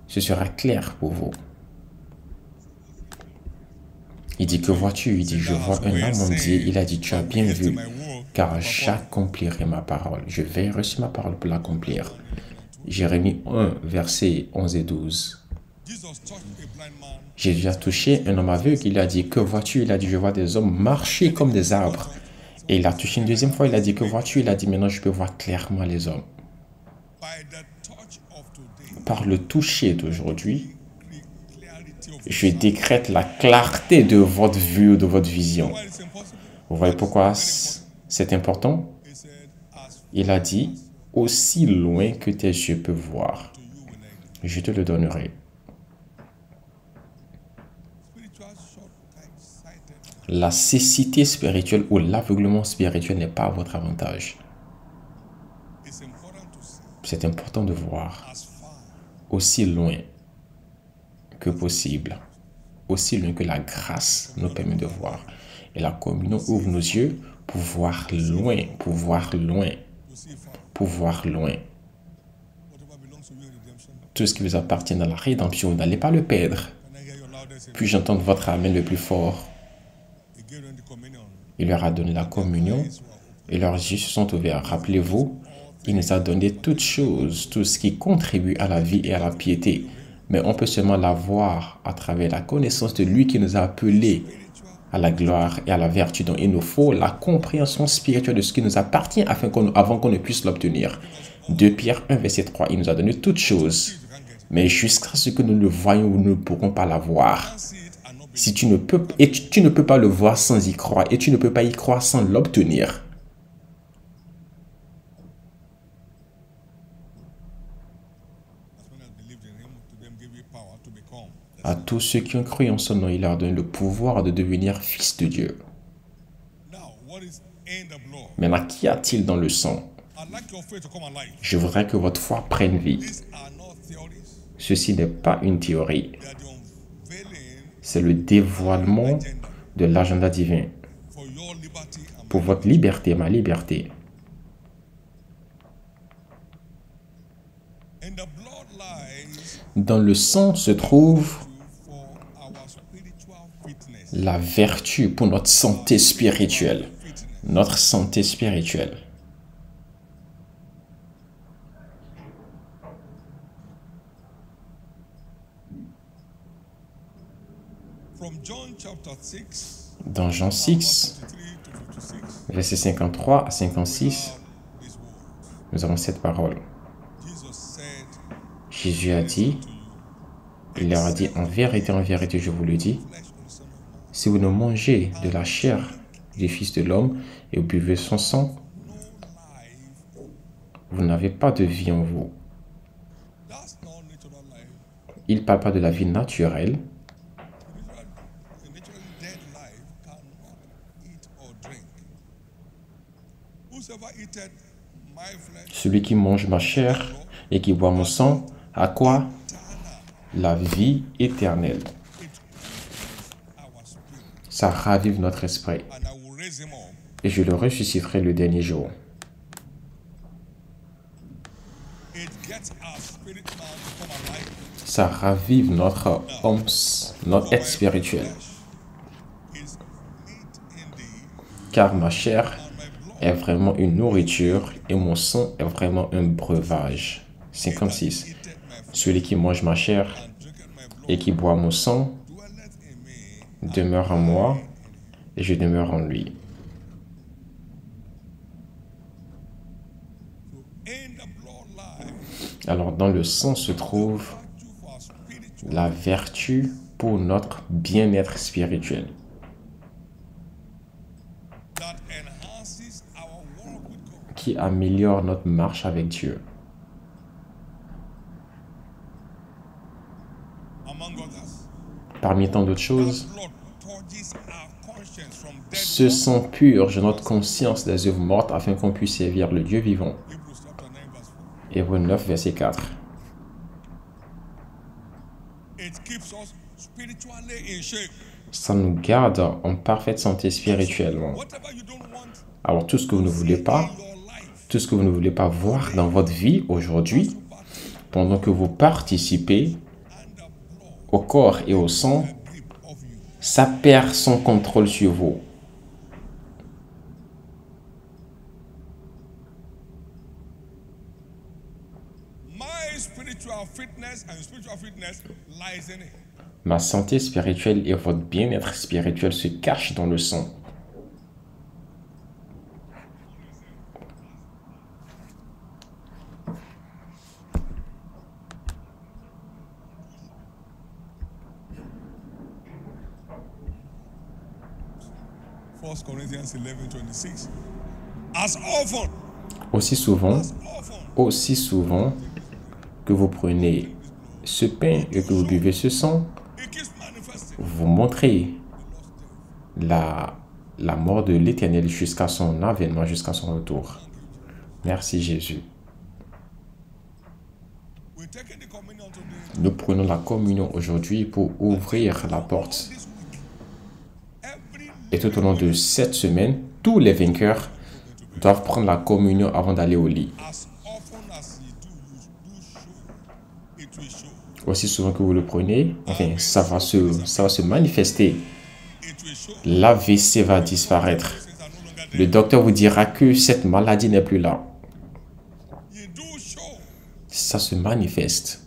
Ce sera clair pour vous. Il dit, que vois-tu? Il dit, je vois un homme, on dit, il a dit, tu as bien vu, car j'accomplirai ma parole. Je vais reçu ma parole pour l'accomplir. Jérémie 1, versets 11 et 12. Jésus a touché un homme aveugle, il a dit, que vois-tu? Il a dit, je vois des hommes marcher comme des arbres. Et il a touché une deuxième fois, il a dit, que vois-tu? Il a dit, maintenant je peux voir clairement les hommes. Par le toucher d'aujourd'hui, je décrète la clarté de votre vue, de votre vision. Vous voyez pourquoi c'est important? Il a dit, aussi loin que tes yeux peuvent voir, je te le donnerai. La cécité spirituelle ou l'aveuglement spirituel n'est pas à votre avantage. C'est important de voir aussi loin que possible, aussi loin que la grâce nous permet de voir. Et la communion ouvre nos yeux pour voir loin, pour voir loin, pour voir loin. Tout ce qui vous appartient dans la rédemption, vous n'allez pas le perdre. Puis j'entends votre amen le plus fort. Il leur a donné la communion et leurs yeux se sont ouverts. Rappelez-vous, il nous a donné toutes choses, tout ce qui contribue à la vie et à la piété. Mais on peut seulement la voir à travers la connaissance de lui qui nous a appelés à la gloire et à la vertu. Donc il nous faut la compréhension spirituelle de ce qui nous appartient avant qu'on ne puisse l'obtenir. 2 Pierre 1, verset 3, il nous a donné toutes choses. Mais jusqu'à ce que nous le voyions, nous ne pourrons pas la voir. Si tu ne peux, et tu ne peux pas le voir sans y croire, et tu ne peux pas y croire sans l'obtenir. À tous ceux qui ont cru en son nom, il leur donne le pouvoir de devenir fils de Dieu. Maintenant, qu'y a-t-il dans le sang? Je voudrais que votre foi prenne vie. Ceci n'est pas une théorie. C'est le dévoilement de l'agenda divin pour votre liberté, ma liberté. Dans le sang se trouve la vertu pour notre santé spirituelle. Notre santé spirituelle. Dans Jean 6, versets 53 à 56, nous avons cette parole. Jésus a dit, il leur a dit, en vérité, je vous le dis, si vous ne mangez de la chair du Fils de l'homme et vous buvez son sang, vous n'avez pas de vie en vous. Il ne parle pas de la vie naturelle. Celui qui mange ma chair et qui boit mon sang, a quoi? La vie éternelle. Ça ravive notre esprit. Et je le ressusciterai le dernier jour. Ça ravive notre homme, notre être spirituel. Car ma chair est vraiment une nourriture et mon sang est vraiment un breuvage. 56. Celui qui mange ma chair et qui boit mon sang demeure en moi et je demeure en lui. Alors dans le sang se trouve la vertu pour notre bien-être spirituel. Qui améliore notre marche avec Dieu. Parmi tant d'autres choses, ce sang purge notre conscience des œuvres mortes afin qu'on puisse servir le Dieu vivant. Hébreux 9, verset 4. Ça nous garde en parfaite santé spirituellement. Alors tout ce que vous ne voulez pas, tout ce que vous ne voulez pas voir dans votre vie aujourd'hui, pendant que vous participez au corps et au sang, ça perd son contrôle sur vous. Ma santé spirituelle et votre bien-être spirituel se cachent dans le sang. Aussi souvent que vous prenez ce pain et que vous buvez ce sang, vous montrez la mort de l'Éternel jusqu'à son avènement, jusqu'à son retour. Merci Jésus. Nous prenons la communion aujourd'hui pour ouvrir la porte. Et tout au long de cette semaine, tous les vainqueurs doivent prendre la communion avant d'aller au lit. Aussi souvent que vous le prenez, enfin, ça va se manifester. L'AVC va disparaître. Le docteur vous dira que cette maladie n'est plus là. Ça se manifeste.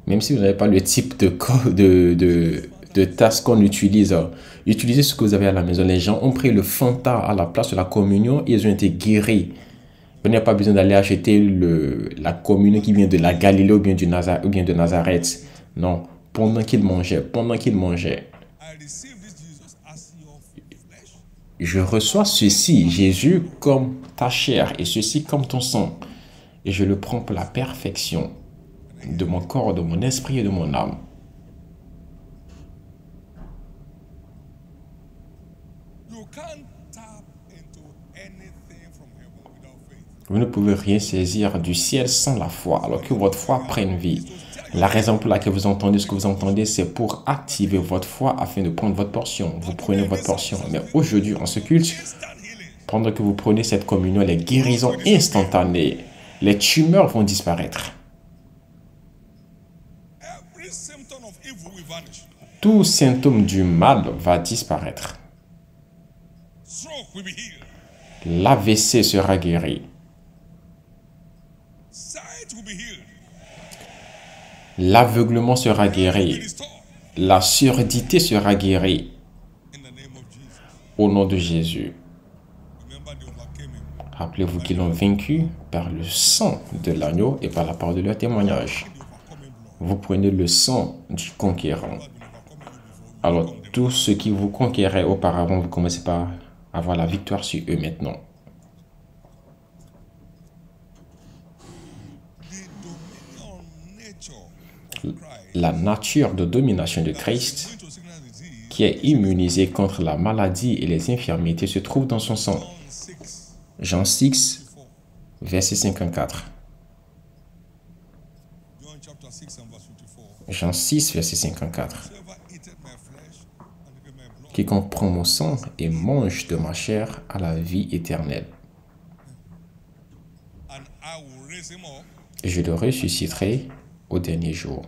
Même si vous n'avez pas le type de de tasses qu'on utilise. Utilisez ce que vous avez à la maison. Les gens ont pris le Fanta à la place de la communion et ils ont été guéris. Vous n'avez pas besoin d'aller acheter la communion qui vient de la Galilée ou bien de Nazareth. Non, pendant qu'ils mangeaient, je reçois ceci, Jésus, comme ta chair et ceci comme ton sang. Et je le prends pour la perfection de mon corps, de mon esprit et de mon âme. Vous ne pouvez rien saisir du ciel sans la foi, alors que votre foi prenne vie. La raison pour laquelle vous entendez ce que vous entendez, c'est pour activer votre foi afin de prendre votre portion. Vous prenez votre portion. Mais aujourd'hui, en ce culte, pendant que vous prenez cette communion, les guérisons instantanées, les tumeurs vont disparaître. Tout symptôme du mal va disparaître. L'AVC sera guéri. L'aveuglement sera guéri. La surdité sera guérie. Au nom de Jésus. Rappelez-vous qu'ils l'ont vaincu par le sang de l'agneau et par la parole de leur témoignage. Vous prenez le sang du conquérant. Alors, tous ceux qui vous conquéraient auparavant, vous commencez par avoir la victoire sur eux maintenant. La nature de domination de Christ, qui est immunisée contre la maladie et les infirmités, se trouve dans son sang. Jean 6, verset 54. Jean 6, verset 54. Quiconque prend mon sang et mange de ma chair a la vie éternelle. Et je le ressusciterai au dernier jour.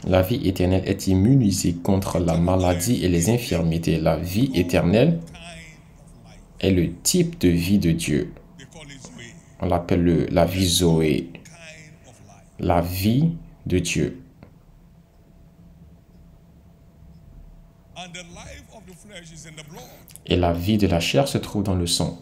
La vie éternelle est immunisée contre la maladie et les infirmités. La vie éternelle est le type de vie de Dieu. On l'appelle la vie Zoé. La vie de Dieu. Et la vie de la chair se trouve dans le sang.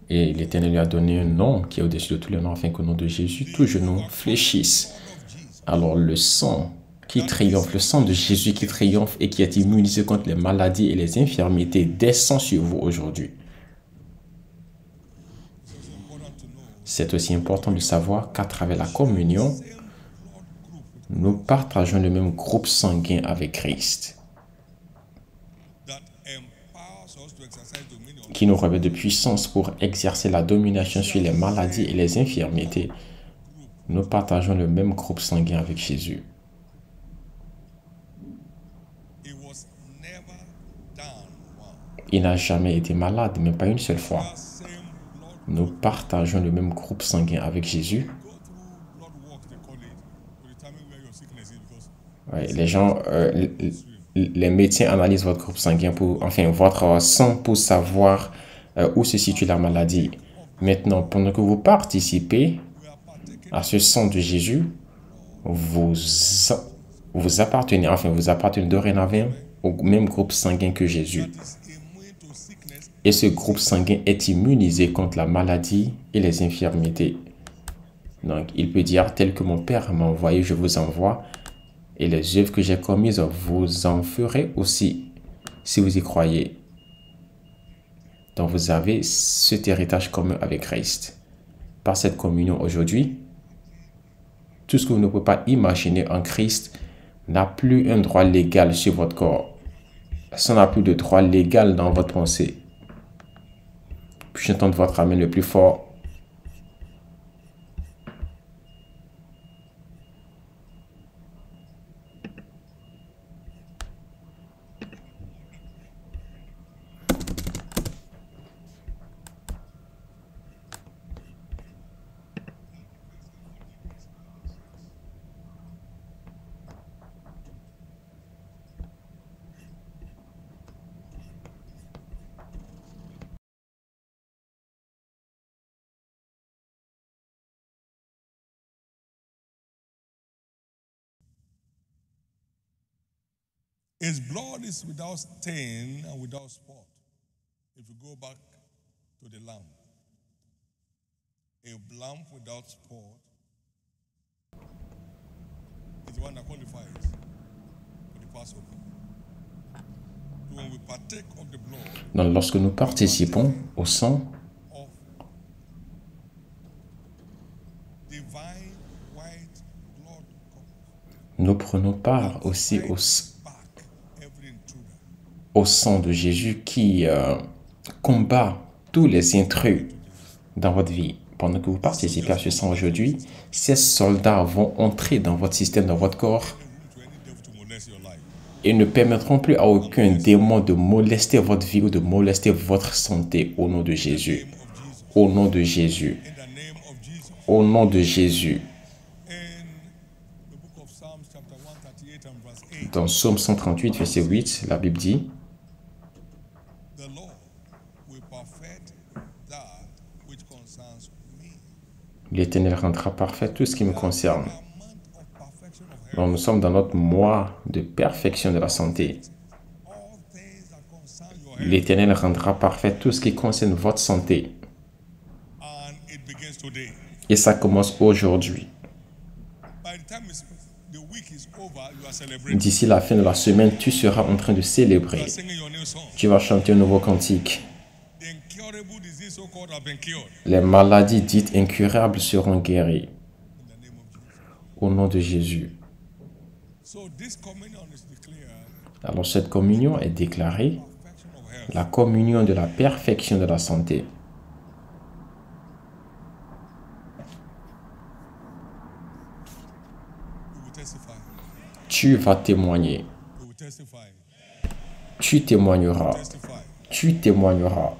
Et l'Éternel lui a donné un nom qui est au-dessus de tous les noms, afin qu'au nom de Jésus, tout genou fléchisse. Alors le sang qui triomphe, le sang de Jésus qui triomphe et qui est immunisé contre les maladies et les infirmités, descend sur vous aujourd'hui. C'est aussi important de savoir qu'à travers la communion, nous partageons le même groupe sanguin avec Christ, qui nous revêt de puissance pour exercer la domination sur les maladies et les infirmités. Nous partageons le même groupe sanguin avec Jésus. Il n'a jamais été malade, même pas une seule fois. Nous partageons le même groupe sanguin avec Jésus. Ouais, les gens, les médecins analysent votre groupe sanguin votre sang pour savoir où se situe la maladie. Maintenant, pendant que vous participez à ce sang de Jésus, vous appartenez dorénavant au même groupe sanguin que Jésus. Et ce groupe sanguin est immunisé contre la maladie et les infirmités. Donc, il peut dire, tel que mon Père m'a envoyé, je vous envoie. Et les œuvres que j'ai commises, vous en ferez aussi, si vous y croyez. Donc, vous avez cet héritage commun avec Christ. Par cette communion aujourd'hui, tout ce que vous ne pouvez pas imaginer en Christ n'a plus un droit légal sur votre corps. Ça n'a plus de droit légal dans votre pensée. Puis j'entends votre amen le plus fort. His blood is without stain and without spot. If you go back to the lamb, a lamb without spot is the one that qualifies for the Passover. So when we partake of the blood, Donc, lorsque nous participons au sang, of divine white blood covenant, nous prenons part aussi back every intruder. au sang de Jésus qui combat tous les intrus dans votre vie. Pendant que vous participez à ce sang aujourd'hui, ces soldats vont entrer dans votre système, dans votre corps, To any devil to molest your life. et ne permettront plus à aucun démon de molester votre vie ou de molester votre santé au nom de Jésus. Au nom de Jésus. In the name of Jesus. Au nom de Jésus. In the book of Psalms, chapter 138 and verse 8, Dans Psaume 138, verset 8, la Bible dit, the Lord will perfect that which concerns me. l'Éternel rendra parfait tout ce qui me concerne. A month of perfection of health. Donc, nous sommes dans notre mois de perfection de la santé. All things that concern your health, L'Éternel rendra parfait tout ce qui concerne votre santé. and it begins today. Et ça commence aujourd'hui. By the time the week is over, you are celebrating. D'ici la fin de la semaine, tu seras en train de You célébrer. are singing your new song. Tu vas chanter un nouveau cantique. The incurable disease so-called have been cured. Les maladies dites incurables seront guéries. In the name of Jesus. Au nom de Jésus. So this communion is declared Alors cette communion est déclarée perfection of health. la communion de la perfection de la santé. You will testify. Tu vas témoigner. You will testify. Tu témoigneras. Testify Tu témoigneras.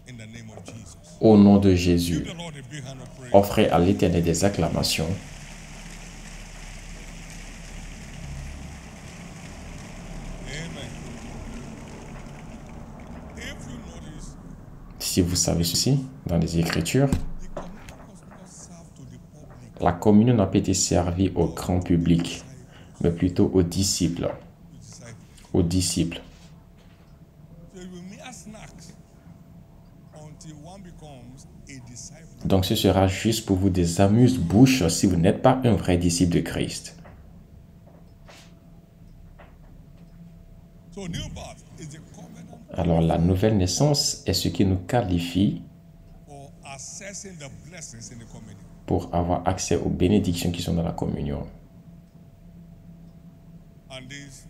in the name of Jesus. Au nom de Jésus. Give the Lord a big hand of praise. Offrez à l'Éternel des acclamations. Amen. If you notice, Si vous savez ceci, dans les Écritures, the communion was not served to the public, la communion n'a pas été servie au grand public, mais plutôt aux disciples. to disciples. Aux disciples. So you will mere snacks until one becomes a disciple. Donc ce sera juste pour vous des amuse-bouches si vous n'êtes pas un vrai disciple de Christ. So new birth is the covenant Alors la nouvelle naissance est ce qui nous qualifie for accessing the blessings in the communion. pour avoir accès aux bénédictions qui sont dans la communion. And this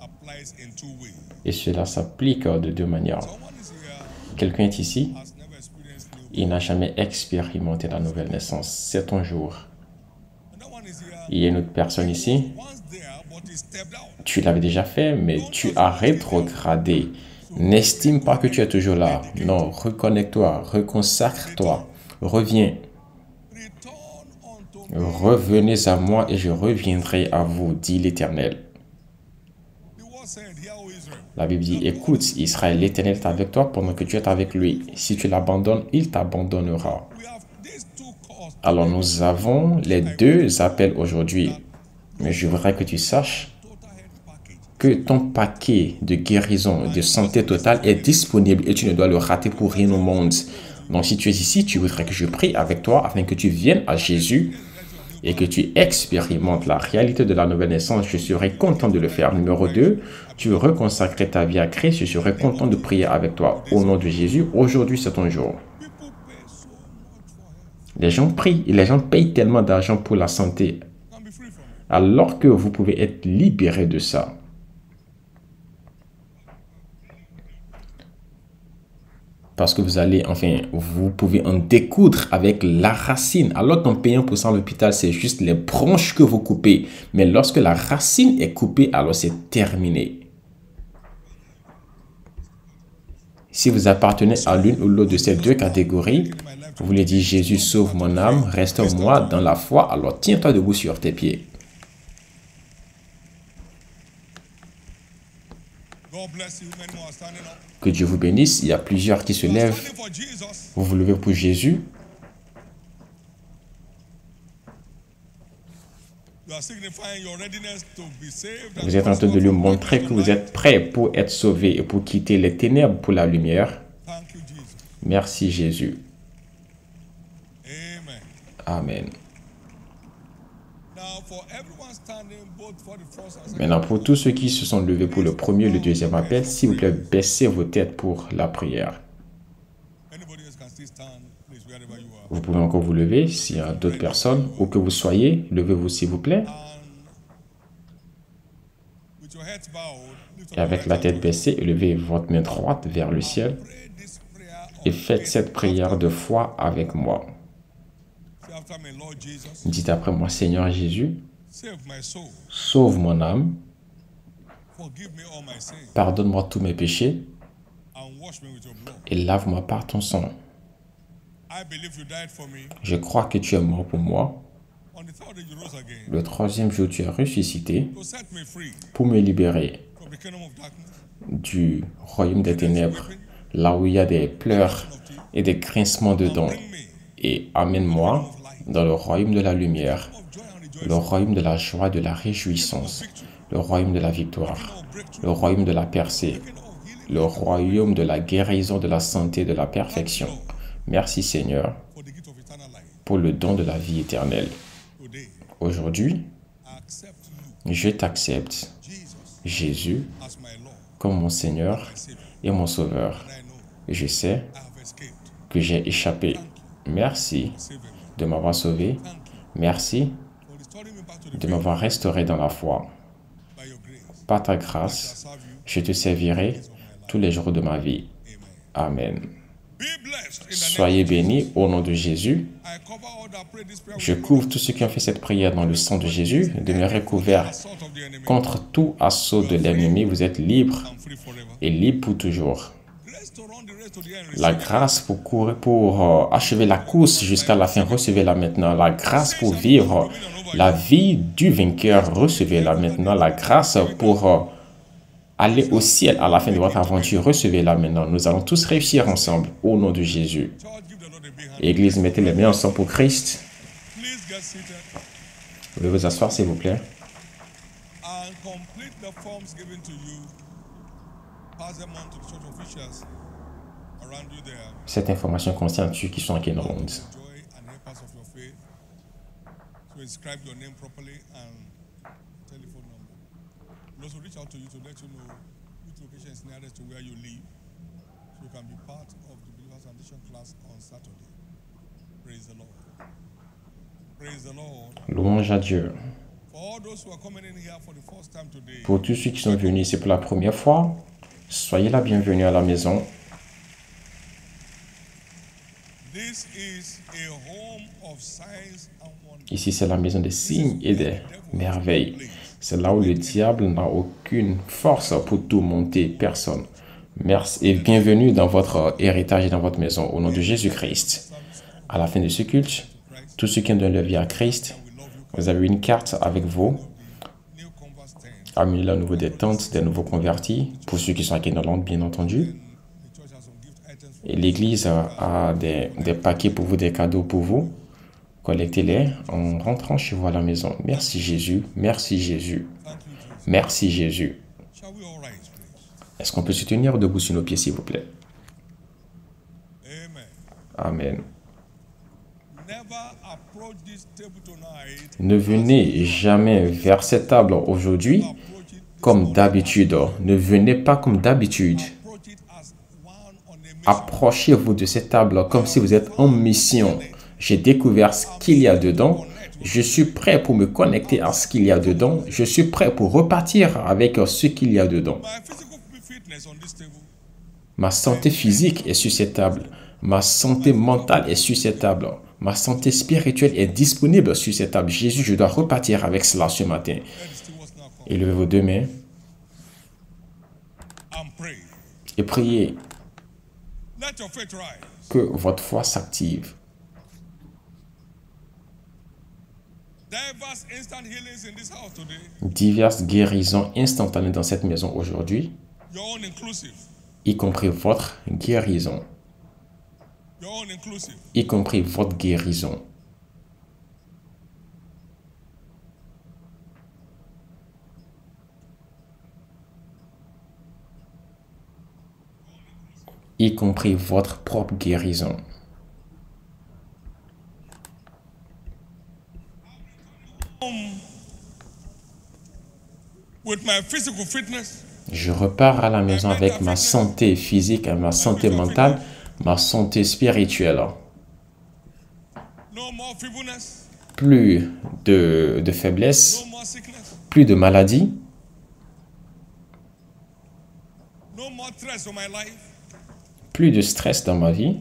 applies in two ways. Et cela s'applique de deux manières. Someone is here Quelqu'un est ici, has never experienced new birth. il n'a jamais expérimenté la nouvelle naissance. C'est ton jour. Another one is here Il y a une autre personne ici, once there but he stepped out. tu l'avais déjà fait, mais tu as rétrogradé. N'estime pas que tu es toujours là. Non, reconnecte-toi, reconsacre-toi, reviens. Return unto me. Revenez à moi et je reviendrai à vous, dit l'Éternel. The word said, Hear, O Israel. La Bible dit, écoute, Israël, l'Éternel est avec toi pendant que tu es avec lui. Si tu l'abandonnes, il t'abandonnera. We have these two calls. Alors nous avons les deux appels aujourd'hui. Mais je voudrais que tu saches Total health package. que ton paquet de guérison et de santé totale est disponible et tu ne dois le rater pour rien au monde. Donc si tu es ici, tu voudrais que je prie avec toi afin que tu viennes à Jésus et que tu expérimentes la réalité de la nouvelle naissance. Je serai content de le faire. Numéro 2, tu veux reconsacrer ta vie à Christ. Je serai content de prier avec toi. Au nom de Jésus, aujourd'hui c'est ton jour. People pay so much for health. Les gens prient et les gens payent tellement d'argent pour la santé Can be free from it. alors que vous pouvez être libéré de ça. Parce que vous allez, vous pouvez en découdre avec la racine. Alors qu'en payant pour ça à l'hôpital, c'est juste les branches que vous coupez. Mais lorsque la racine est coupée, alors c'est terminé. Si vous appartenez à l'une ou l'autre de ces deux catégories, vous voulez dire Jésus sauve mon âme, reste moi dans la foi, alors tiens-toi debout sur tes pieds. God bless you. Many more are standing up. Que Dieu vous bénisse. Il y a plusieurs qui se lèvent. Standing for Jesus. Vous vous levez pour Jésus. You Vous êtes en train de lui montrer que vous êtes prêt pour être sauvé et pour quitter les ténèbres pour la lumière. Merci Jésus. Amen. Maintenant, pour tous ceux qui se sont levés pour le premier et le deuxième appel, s'il vous plaît, baissez vos têtes pour la prière. Vous pouvez encore vous lever s'il y a d'autres personnes, où que vous soyez, levez-vous s'il vous plaît. Et avec la tête baissée, levez votre main droite vers le ciel et faites cette prière de foi avec moi. Dites après moi, Seigneur Jésus, sauve mon âme, pardonne-moi tous mes péchés et lave-moi par ton sang. Je crois que tu es mort pour moi. Le troisième jour, tu as ressuscité pour me libérer du royaume des ténèbres, là où il y a des pleurs et des grincements de dents. Et amène-moi dans le royaume de la lumière, le royaume de la joie, de la réjouissance, le royaume de la victoire, le royaume de la percée, le royaume de la guérison, de la santé, de la perfection. Merci Seigneur pour le don de la vie éternelle. Aujourd'hui, je t'accepte, Jésus, comme mon Seigneur et mon Sauveur. Je sais que j'ai échappé. Merci de m'avoir sauvé. Merci de m'avoir restauré dans la foi. Par ta grâce, je te servirai tous les jours de ma vie. Amen. Soyez bénis au nom de Jésus. Je couvre tous ceux qui ont fait cette prière dans le sang de Jésus. Demeurez couverts contre tout assaut de l'ennemi. Vous êtes libres et libres pour toujours. La grâce pour courir, pour achever la course jusqu'à la fin, recevez-la maintenant. La grâce pour vivre la vie du vainqueur, recevez-la maintenant. La grâce pour aller au ciel à la fin de votre aventure, recevez-la maintenant. Nous allons tous réussir ensemble au nom de Jésus. Église, mettez les mains ensemble pour Christ. Vous pouvez vous asseoir, s'il vous plaît. Cette information concerne ceux qui sont en Kenneland. Louange à Dieu. Pour tous ceux qui sont venus ici pour la première fois, soyez la bienvenue à la maison. Ici, c'est la maison des signes et des merveilles. C'est là où le diable n'a aucune force pour tourmenter personne. Merci et bienvenue dans votre héritage et dans votre maison au nom de Jésus-Christ. À la fin de ce culte, tous ceux qui ont donné leur vie à Christ, vous avez une carte avec vous. Amenez à nouveau des tentes, des nouveaux convertis, pour ceux qui sont à Kenneland, bien entendu. Et l'église a des paquets pour vous, des cadeaux pour vous. Collectez-les en rentrant chez vous à la maison. Merci Jésus, merci Jésus, merci Jésus. Est-ce qu'on peut se tenir debout sur nos pieds, s'il vous plaît? Amen. Ne venez jamais vers cette table aujourd'hui comme d'habitude. Ne venez pas comme d'habitude. Approchez-vous de cette table comme si vous êtes en mission. J'ai découvert ce qu'il y a dedans. Je suis prêt pour me connecter à ce qu'il y a dedans. Je suis prêt pour repartir avec ce qu'il y a dedans. Ma santé physique est sur cette table. Ma santé mentale est sur cette table. Ma santé spirituelle est disponible sur cette table. Jésus, je dois repartir avec cela ce matin. Élevez vos deux mains et priez que votre foi s'active. Diverses guérisons instantanées dans cette maison aujourd'hui, y compris votre guérison. Y compris votre guérison. y compris votre propre guérison. With my physical fitness, Je repars à la maison avec ma santé physique et ma santé mentale, ma santé spirituelle. no more feebleness, Plus de faiblesse, no more sickness, plus de maladie, no more stress on my life. plus de stress dans ma vie.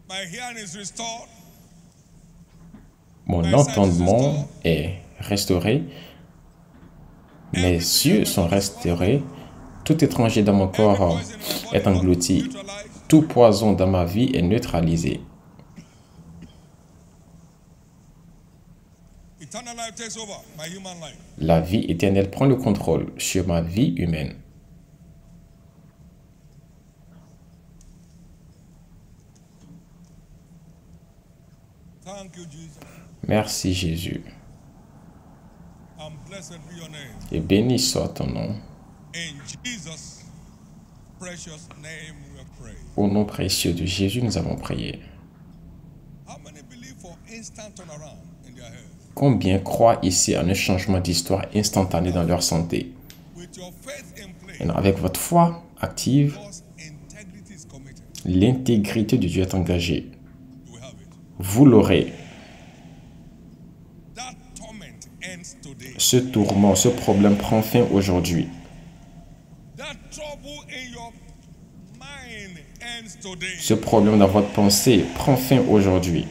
My hearing is restored. Mon entendement est restauré. Mes yeux sont restaurés. Tout étranger dans mon corps est englouti. Neutralized. Tout poison dans ma vie est neutralisé. Eternal life takes over my human life. La vie éternelle prend le contrôle sur ma vie humaine. Thank you, Jesus. Merci Jésus. And blessed be your name. Et béni soit ton nom. In Jesus' precious name we pray. Au nom précieux de Jésus, nous avons prié. How many believe for instant turnaround in their health? Combien croient ici à un changement d'histoire instantané dans leur santé? With your faith in place, Et avec votre foi active, God's integrity is committed. l'intégrité de Dieu est engagée. You will have it. Vous l'aurez. That torment ends today. Ce tourment, ce problème prend fin aujourd'hui. That trouble in your mind ends today. Ce problème dans votre pensée prend fin aujourd'hui.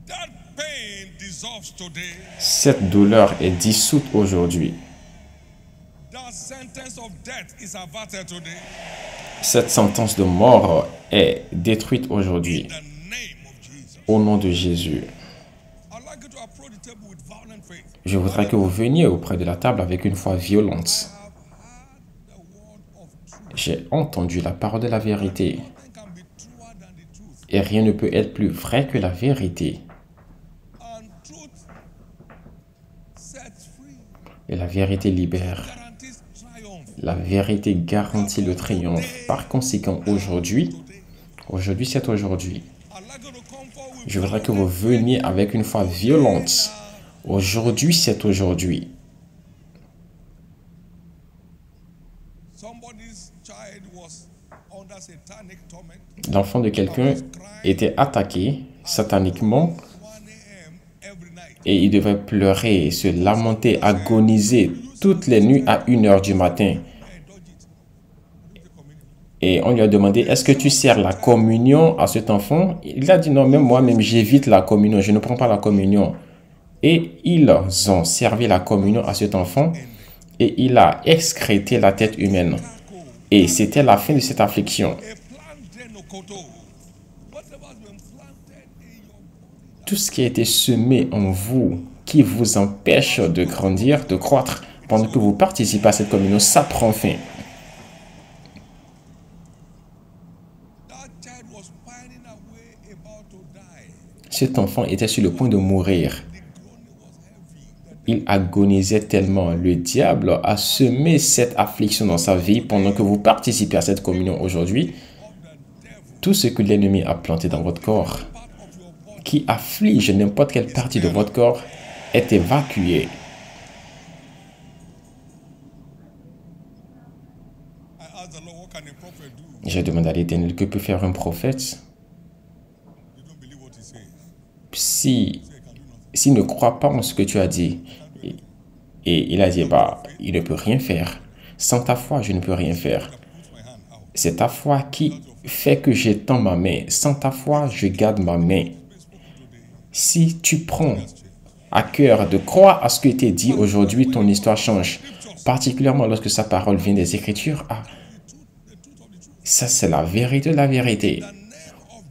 That pain dissolves today. Cette douleur est dissoute aujourd'hui. That sentence of death is averted today. Cette sentence de mort est détruite aujourd'hui. In the name of Jesus. Au nom de Jésus. I'd like you to approach the table with violent faith. Je voudrais que vous veniez auprès de la table avec une foi violente. I have heard the word of truth. J'ai entendu la parole de la vérité. Nothing can be truer than the truth. Et rien ne peut être plus vrai que la vérité. And truth sets free. Et la vérité libère. Guarantees triumph. La vérité garantit le triomphe. Par conséquent, aujourd'hui, c'est aujourd'hui. I'd like you to come forward with Je voudrais que vous veniez avec une foi violente. Aujourd'hui, c'est aujourd'hui. somebody's child was under satanic torment. L'enfant de quelqu'un était attaqué sataniquement 1 a.m. every night. et il devait pleurer, se lamenter, agoniser toutes les nuits à 1 heure du matin. I dodge it. The communion. Et on lui a demandé, est-ce que tu sers la communion à cet enfant? Il a dit non, même moi-même, j'évite la communion, je ne prends pas la communion. Et ils ont servi la communion à cet enfant et il a excrété la tête humaine. Et c'était la fin de cette affliction. A planted no koto. Whatever's been planted in your body. Tout ce qui a été semé en vous, qui vous empêche de grandir, de croître, pendant que vous participez à cette communion, ça prend fin. That child was pining away about to die. Cet enfant était sur le point de mourir. The groaning was heavy. Il agonisait tellement. Le diable a semé cette affliction dans sa vie pendant que vous participez à cette communion aujourd'hui. Tout ce que l'ennemi a planté dans votre corps, Part of your body. qui afflige n'importe quelle partie de votre corps, est évacué. I asked the Lord, what can a prophet do? J'ai demandé à l'Éternel, que peut faire un prophète You don't believe what he says. s'il ne croit pas en ce que tu as dit? Et il a dit, il ne peut rien faire. Sans ta foi, je ne peux rien faire. Put my hand out. C'est ta foi qui fait que j'étends ma main. Sans ta foi, je garde ma main. Si tu prends à cœur de croire à ce qui était dit aujourd'hui, ton histoire change. Particulièrement lorsque sa parole vient des Écritures. Ça, c'est la vérité de la vérité.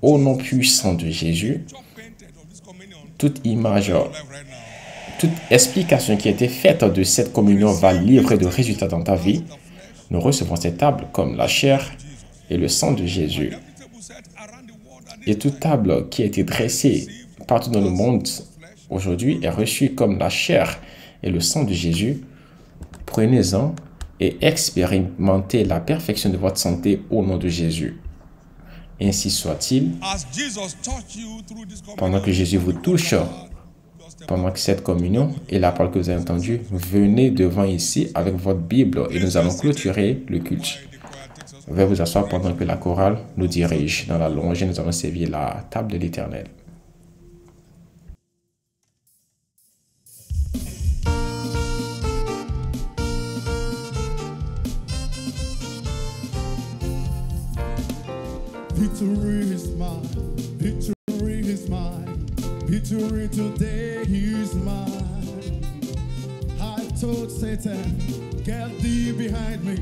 Au nom puissant de Jésus, Chop painted of this communion. toute image, Life right now. toute explication qui a été faite de cette communion va livrer de résultats dans ta vie. Nous recevons cette table comme la chair et le sang de Jésus. Et toute table qui a été dressée partout dans le monde aujourd'hui est reçue comme la chair et le sang de Jésus. Prenez-en et expérimentez la perfection de votre santé au nom de Jésus. Ainsi soit-il. Pendant que Jésus vous touche, pendant que cette communion et la parole que vous avez entendue, venez devant ici avec votre Bible et nous allons clôturer le culte. Veuillez vous asseoir pendant que la chorale nous dirige dans la louange et nous allons servir la table de l'Éternel. Victory is mine, victory is mine, victory today is mine. I told Satan, get thee behind me.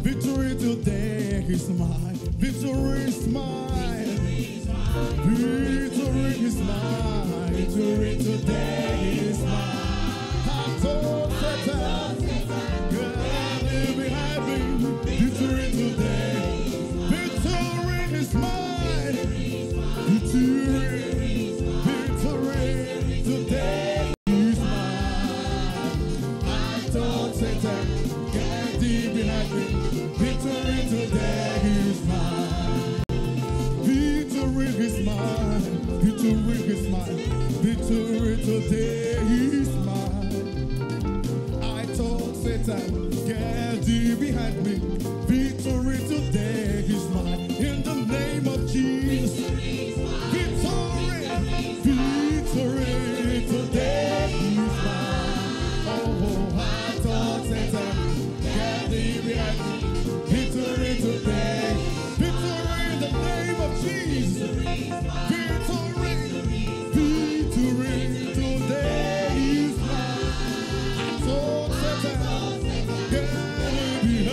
Victory today is mine, victory is mine, victory is mine, victory today is mine. I told Satan, get thee behind me. Victory today. Mine. Victory, victory today is mine. I told Satan, get thee behind me. Victory today is mine. Victory is mine. Victory is mine. Victory today is mine. I told Satan, get thee behind me. Victory today is mine. In the name of Jesus. Victory, victory today is mine. Oh, I told Satan, get thee behind me. Victory today. Victory in the name of Jesus. Victory, victory today is mine. I told Satan, get thee behind me.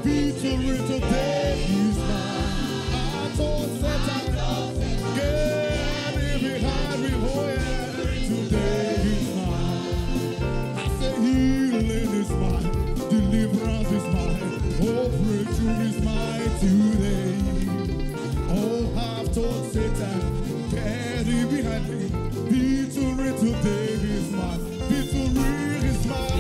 Victory today is mine. I told Satan, get behind me, oh yeah. Today is mine. I say healing is mine, deliverance is mine, oh breakthrough is mine today. Oh, I've told Satan, get behind me. Victory today is mine. Victory is mine.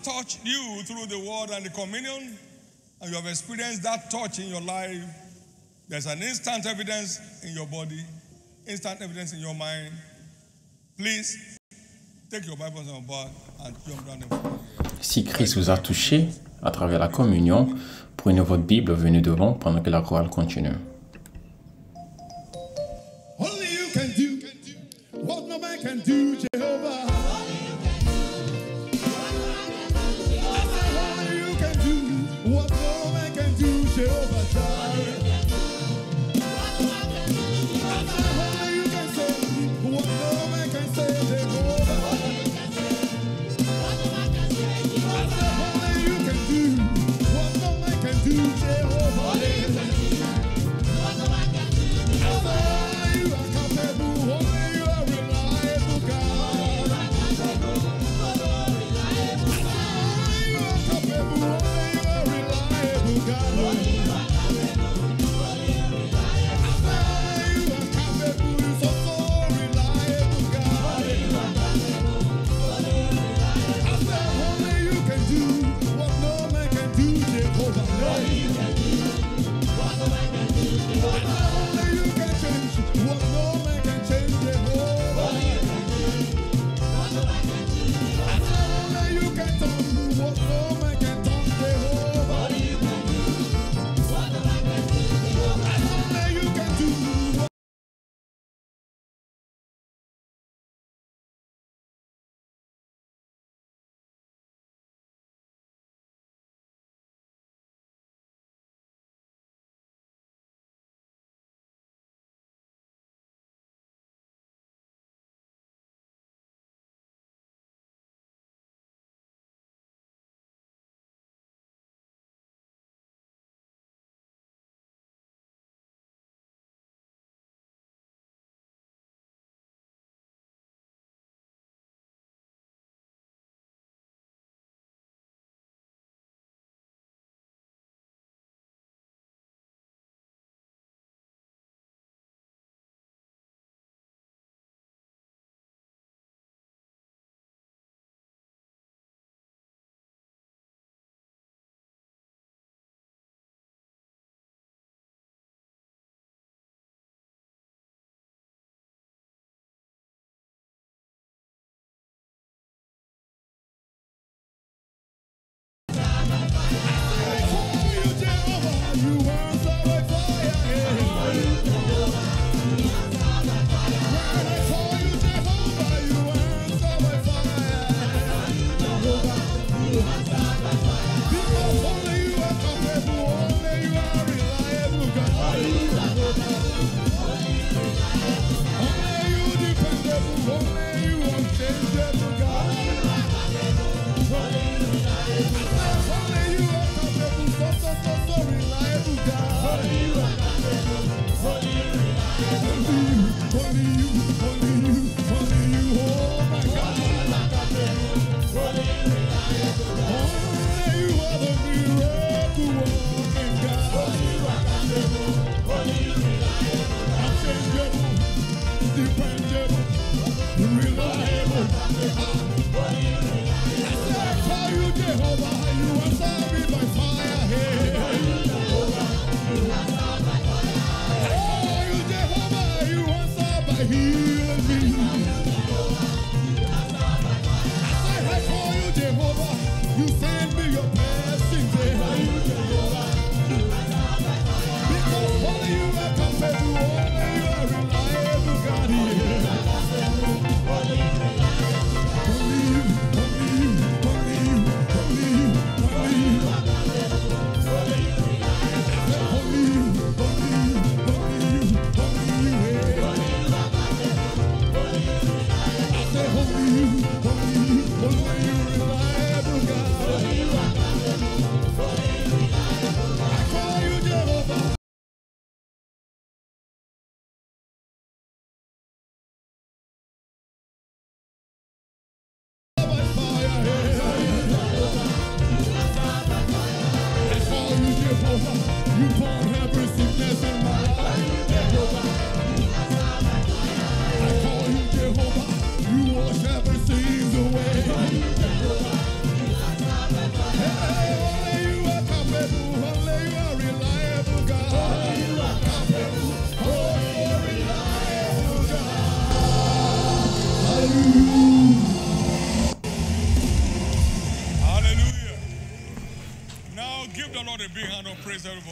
Touched you through the word and the communion, and you have experienced that touch in your life. There's an instant evidence in your body, instant evidence in your mind. Please take your Bibles on board and jump down the floor. Si Christ vous a touché à travers la communion, prenez votre Bible, venez devant pendant que la chorale continue. Only you can do what no man can do, Jehovah.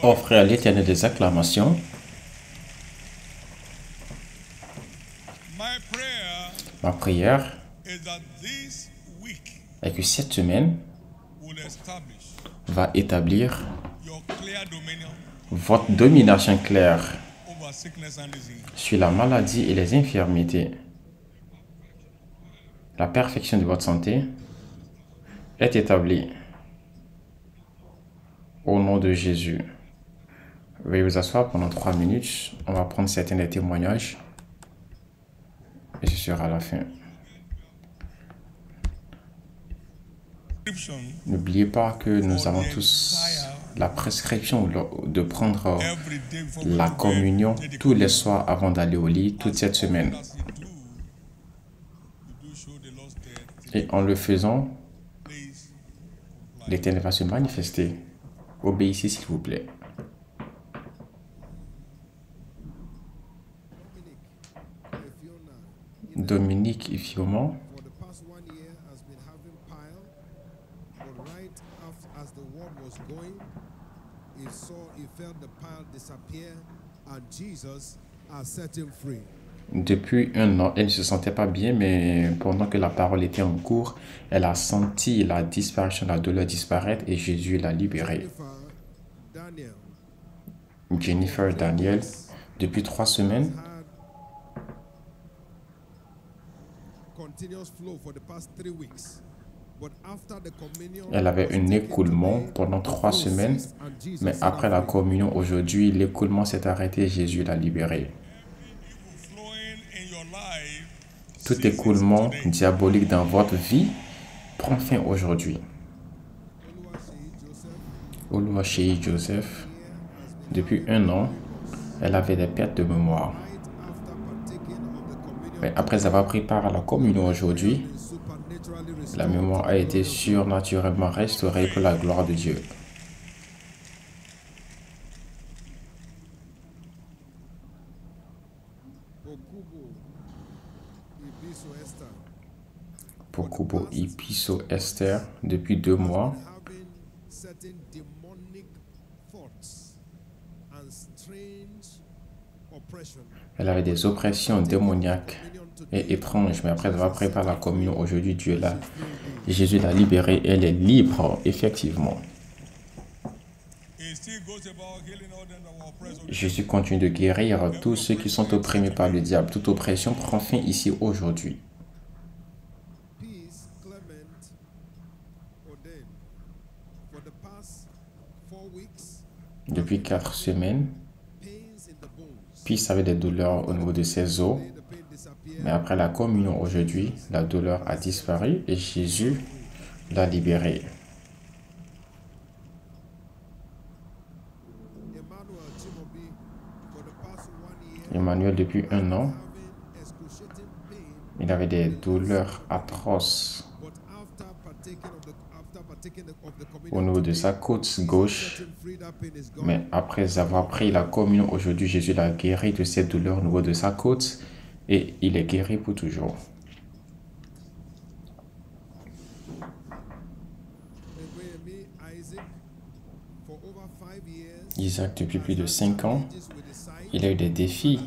Offrez à l'Éternel des acclamations. Ma prière est que cette semaine va établir votre domination claire sur la maladie et les infirmités. La perfection de votre santé est établie au nom de Jésus. Veuillez vous asseoir pendant 3 minutes. On va prendre certains des témoignages et ce sera la fin. N'oubliez pas que nous avons tous la prescription de prendre la communion tous les soirs avant d'aller au lit toute cette semaine. Et en le faisant, l'Éternel va se manifester. Obéissez s'il vous plaît. Dominique Ifioman, depuis 1 an, elle ne se sentait pas bien, mais pendant que la parole était en cours, elle a senti la disparition, la douleur disparaître et Jésus l'a libérée. Jennifer Daniel, depuis 3 semaines, elle avait un écoulement pendant 3 semaines, mais après la communion aujourd'hui, l'écoulement s'est arrêté et Jésus l'a libérée. Tout écoulement diabolique dans votre vie prend fin aujourd'hui. Oluwaseyi Joseph, depuis 1 an, elle avait des pertes de mémoire. Mais après avoir pris part à la communion aujourd'hui, la mémoire a été surnaturellement restaurée pour la gloire de Dieu. Pokubo Ipiso Esther, depuis 2 mois, elle avait des oppressions démoniaques et étranges, mais après avoir préparé la communion aujourd'hui, Jésus l'a libérée et elle est libre, effectivement. Jésus continue de guérir tous ceux qui sont opprimés par le diable. Toute oppression prend fin ici aujourd'hui. Depuis 4 semaines, Fils avait des douleurs au niveau de ses os, mais après la communion aujourd'hui, la douleur a disparu et Jésus l'a libéré. Emmanuel, depuis 1 an, il avait des douleurs atroces au niveau de sa côte gauche, mais après avoir pris la communion aujourd'hui, Jésus l'a guéri de cette douleur au niveau de sa côte et il est guéri pour toujours. Isaac, depuis plus de 5 ans, il a eu des défis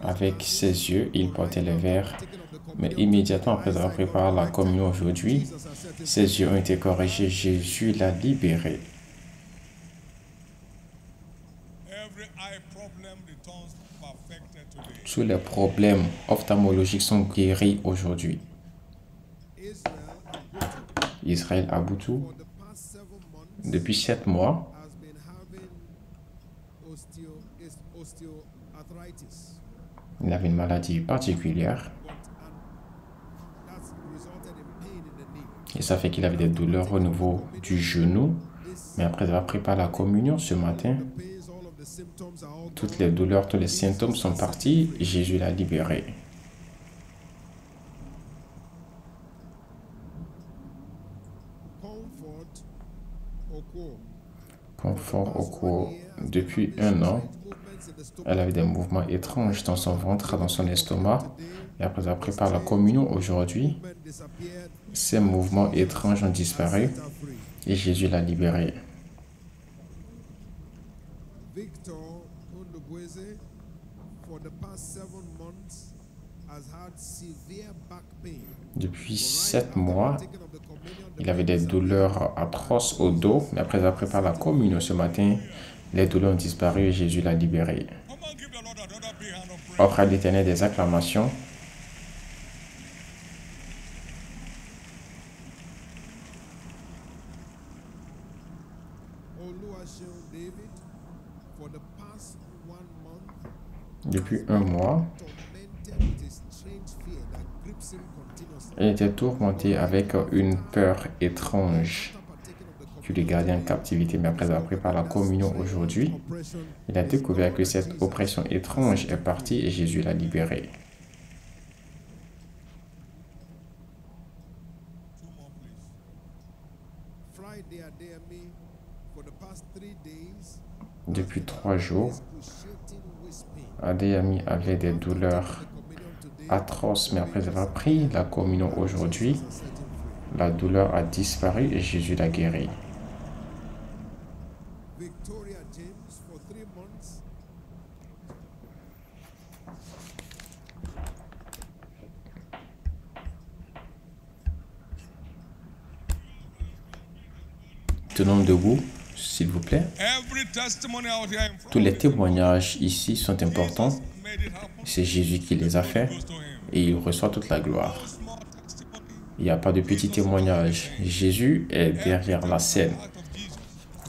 avec ses yeux, il portait les verres, mais immédiatement après avoir préparé la communion aujourd'hui, ses yeux ont été corrigés, Jésus l'a libéré. Tous les problèmes ophtalmologiques sont guéris aujourd'hui. Israël Aboutou, depuis 7 mois, il avait une maladie particulière et ça fait qu'il avait des douleurs au niveau du genou. Mais après avoir préparé la communion ce matin, toutes les douleurs, tous les symptômes sont partis et Jésus l'a libéré. Confort au cours. Depuis 1 an, elle avait des mouvements étranges dans son ventre, dans son estomac. Et après avoir préparé la communion aujourd'hui, ces mouvements étranges ont disparu et Jésus l'a libéré. Depuis 7 mois, il avait des douleurs atroces au dos, mais après avoir préparé la communion ce matin, les douleurs ont disparu et Jésus l'a libéré. Offre à l'Éternel des acclamations. Depuis 1 mois, il était tourmenté avec une peur étrange qui le gardait en captivité. Mais après avoir préparé la communion aujourd'hui, il a découvert que cette oppression étrange est partie et Jésus l'a libéré. Depuis 3 jours, Adéami avait des douleurs atroces, mais après avoir pris la communion aujourd'hui, la douleur a disparu et Jésus l'a guéri. Tenons debout, s'il vous plaît. Tous les témoignages ici sont importants. C'est Jésus qui les a faits et il reçoit toute la gloire. Il n'y a pas de petits témoignages. Jésus est derrière la scène.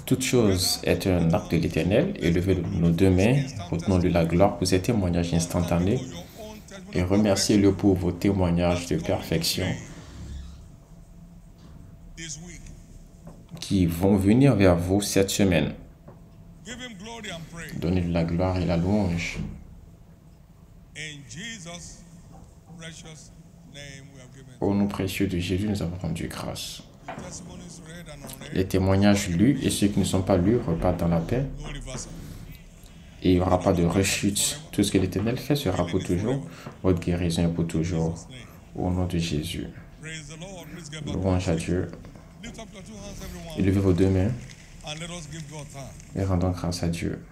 Toute chose est un acte de l'Éternel. Élevez nos 2 mains, retenons-lui la gloire pour ces témoignages instantanés et remerciez-le pour vos témoignages de perfection qui vont venir vers vous cette semaine. Donnez-lui la gloire et la louange. Au nom précieux de Jésus, nous avons rendu grâce. Les témoignages lus et ceux qui ne sont pas lus repartent dans la paix. Et il n'y aura pas de rechute. Tout ce que l'Éternel fait sera pour toujours. Votre guérison est pour toujours. Au nom de Jésus. Louange à Dieu. Élevez vos 2 mains et rendons grâce à Dieu.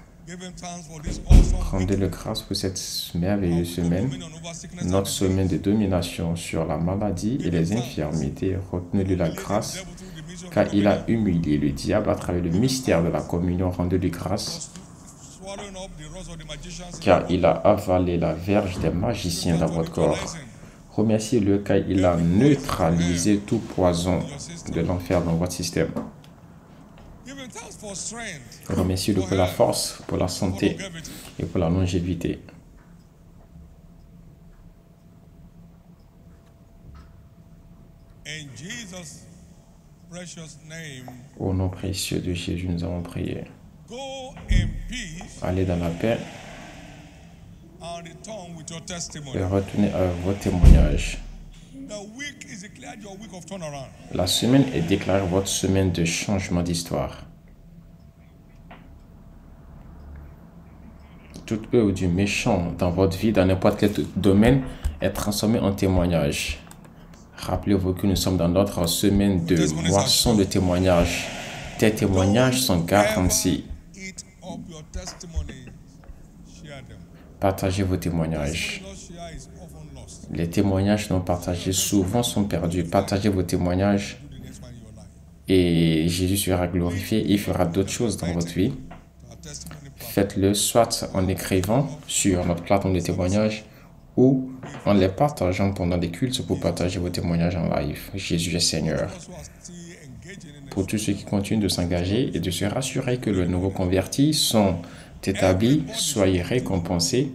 Rendez-le grâce pour cette merveilleuse semaine, notre semaine de domination sur la maladie et les infirmités. Retenez-lui la grâce, car il a humilié le diable à travers le mystère de la communion. Rendez-lui grâce, car il a avalé la verge des magiciens dans votre corps. Remerciez-le, car il a neutralisé tout poison de l'enfer dans votre système. Remerciez-le pour la force, pour la santé et pour la longévité. In Jesus' precious name, Au nom précieux de Jésus, nous avons prié. go in peace Allez dans la paix and return with your testimony. et retournez à vos témoignages. The week is declared your week of turnaround. La semaine est déclarée votre semaine de changement d'histoire. Toute œuvre du méchant dans votre vie, dans n'importe quel domaine, est transformée en témoignage. Rappelez-vous que nous sommes dans notre semaine de moisson de témoignages. Tes témoignages sont garantis. Eat up your testimony. Share them. Partagez vos témoignages. Not share is often lost. Les témoignages non partagés souvent sont perdus. Partagez vos témoignages Do the next one in your life. et Jésus sera glorifié et il fera d'autres choses dans votre vie. Our testimony platform. Faites-le soit en écrivant sur notre plateforme de témoignages ou en les partageant pendant des cultes pour partager vos témoignages en live. Jésus est Seigneur. Those who are still engaging in Pour tous ceux qui continuent de s'engager et de se rassurer que les nouveaux convertis sont établis, soyez récompensés.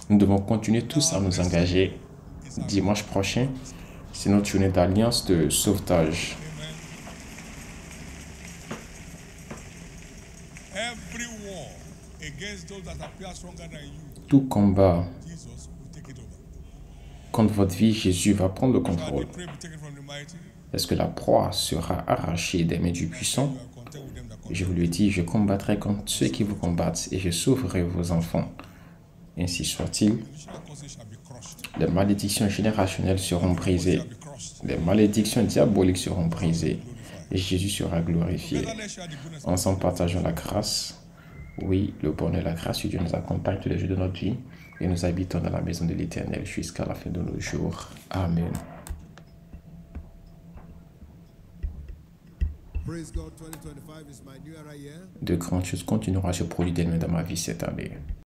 Nous devons continuer tous à nous engager. Dimanche prochain, c'est notre journée d'alliance de sauvetage. every war against those that appear stronger than you, Tout combat Jesus will take it over. contre votre vie, Jésus va prendre le Shall contrôle. the prey be taken from the mighty? Est-ce que la proie sera arrachée des mains du puissant? You are content with them that Je vous le dis, je combattrai contre ceux qui vous combattent et je sauverai vos enfants. Ainsi soit-il. conditional curses shall be crushed. Les malédictions générationnelles seront brisées. Shall be crushed. Les malédictions diaboliques seront brisées. Et Jésus sera glorifié. Together let's share the goodness of Ensemble, partageons la grâce. Oui, le bonheur et la grâce de Dieu nous accompagnent tous les jours de notre vie. Et nous habitons dans la maison de l'Éternel jusqu'à la fin de nos jours. Amen. Praise God, 2025 is my new era year. De grandes choses continueront à se produire d'elles-mêmes dans ma vie cette année.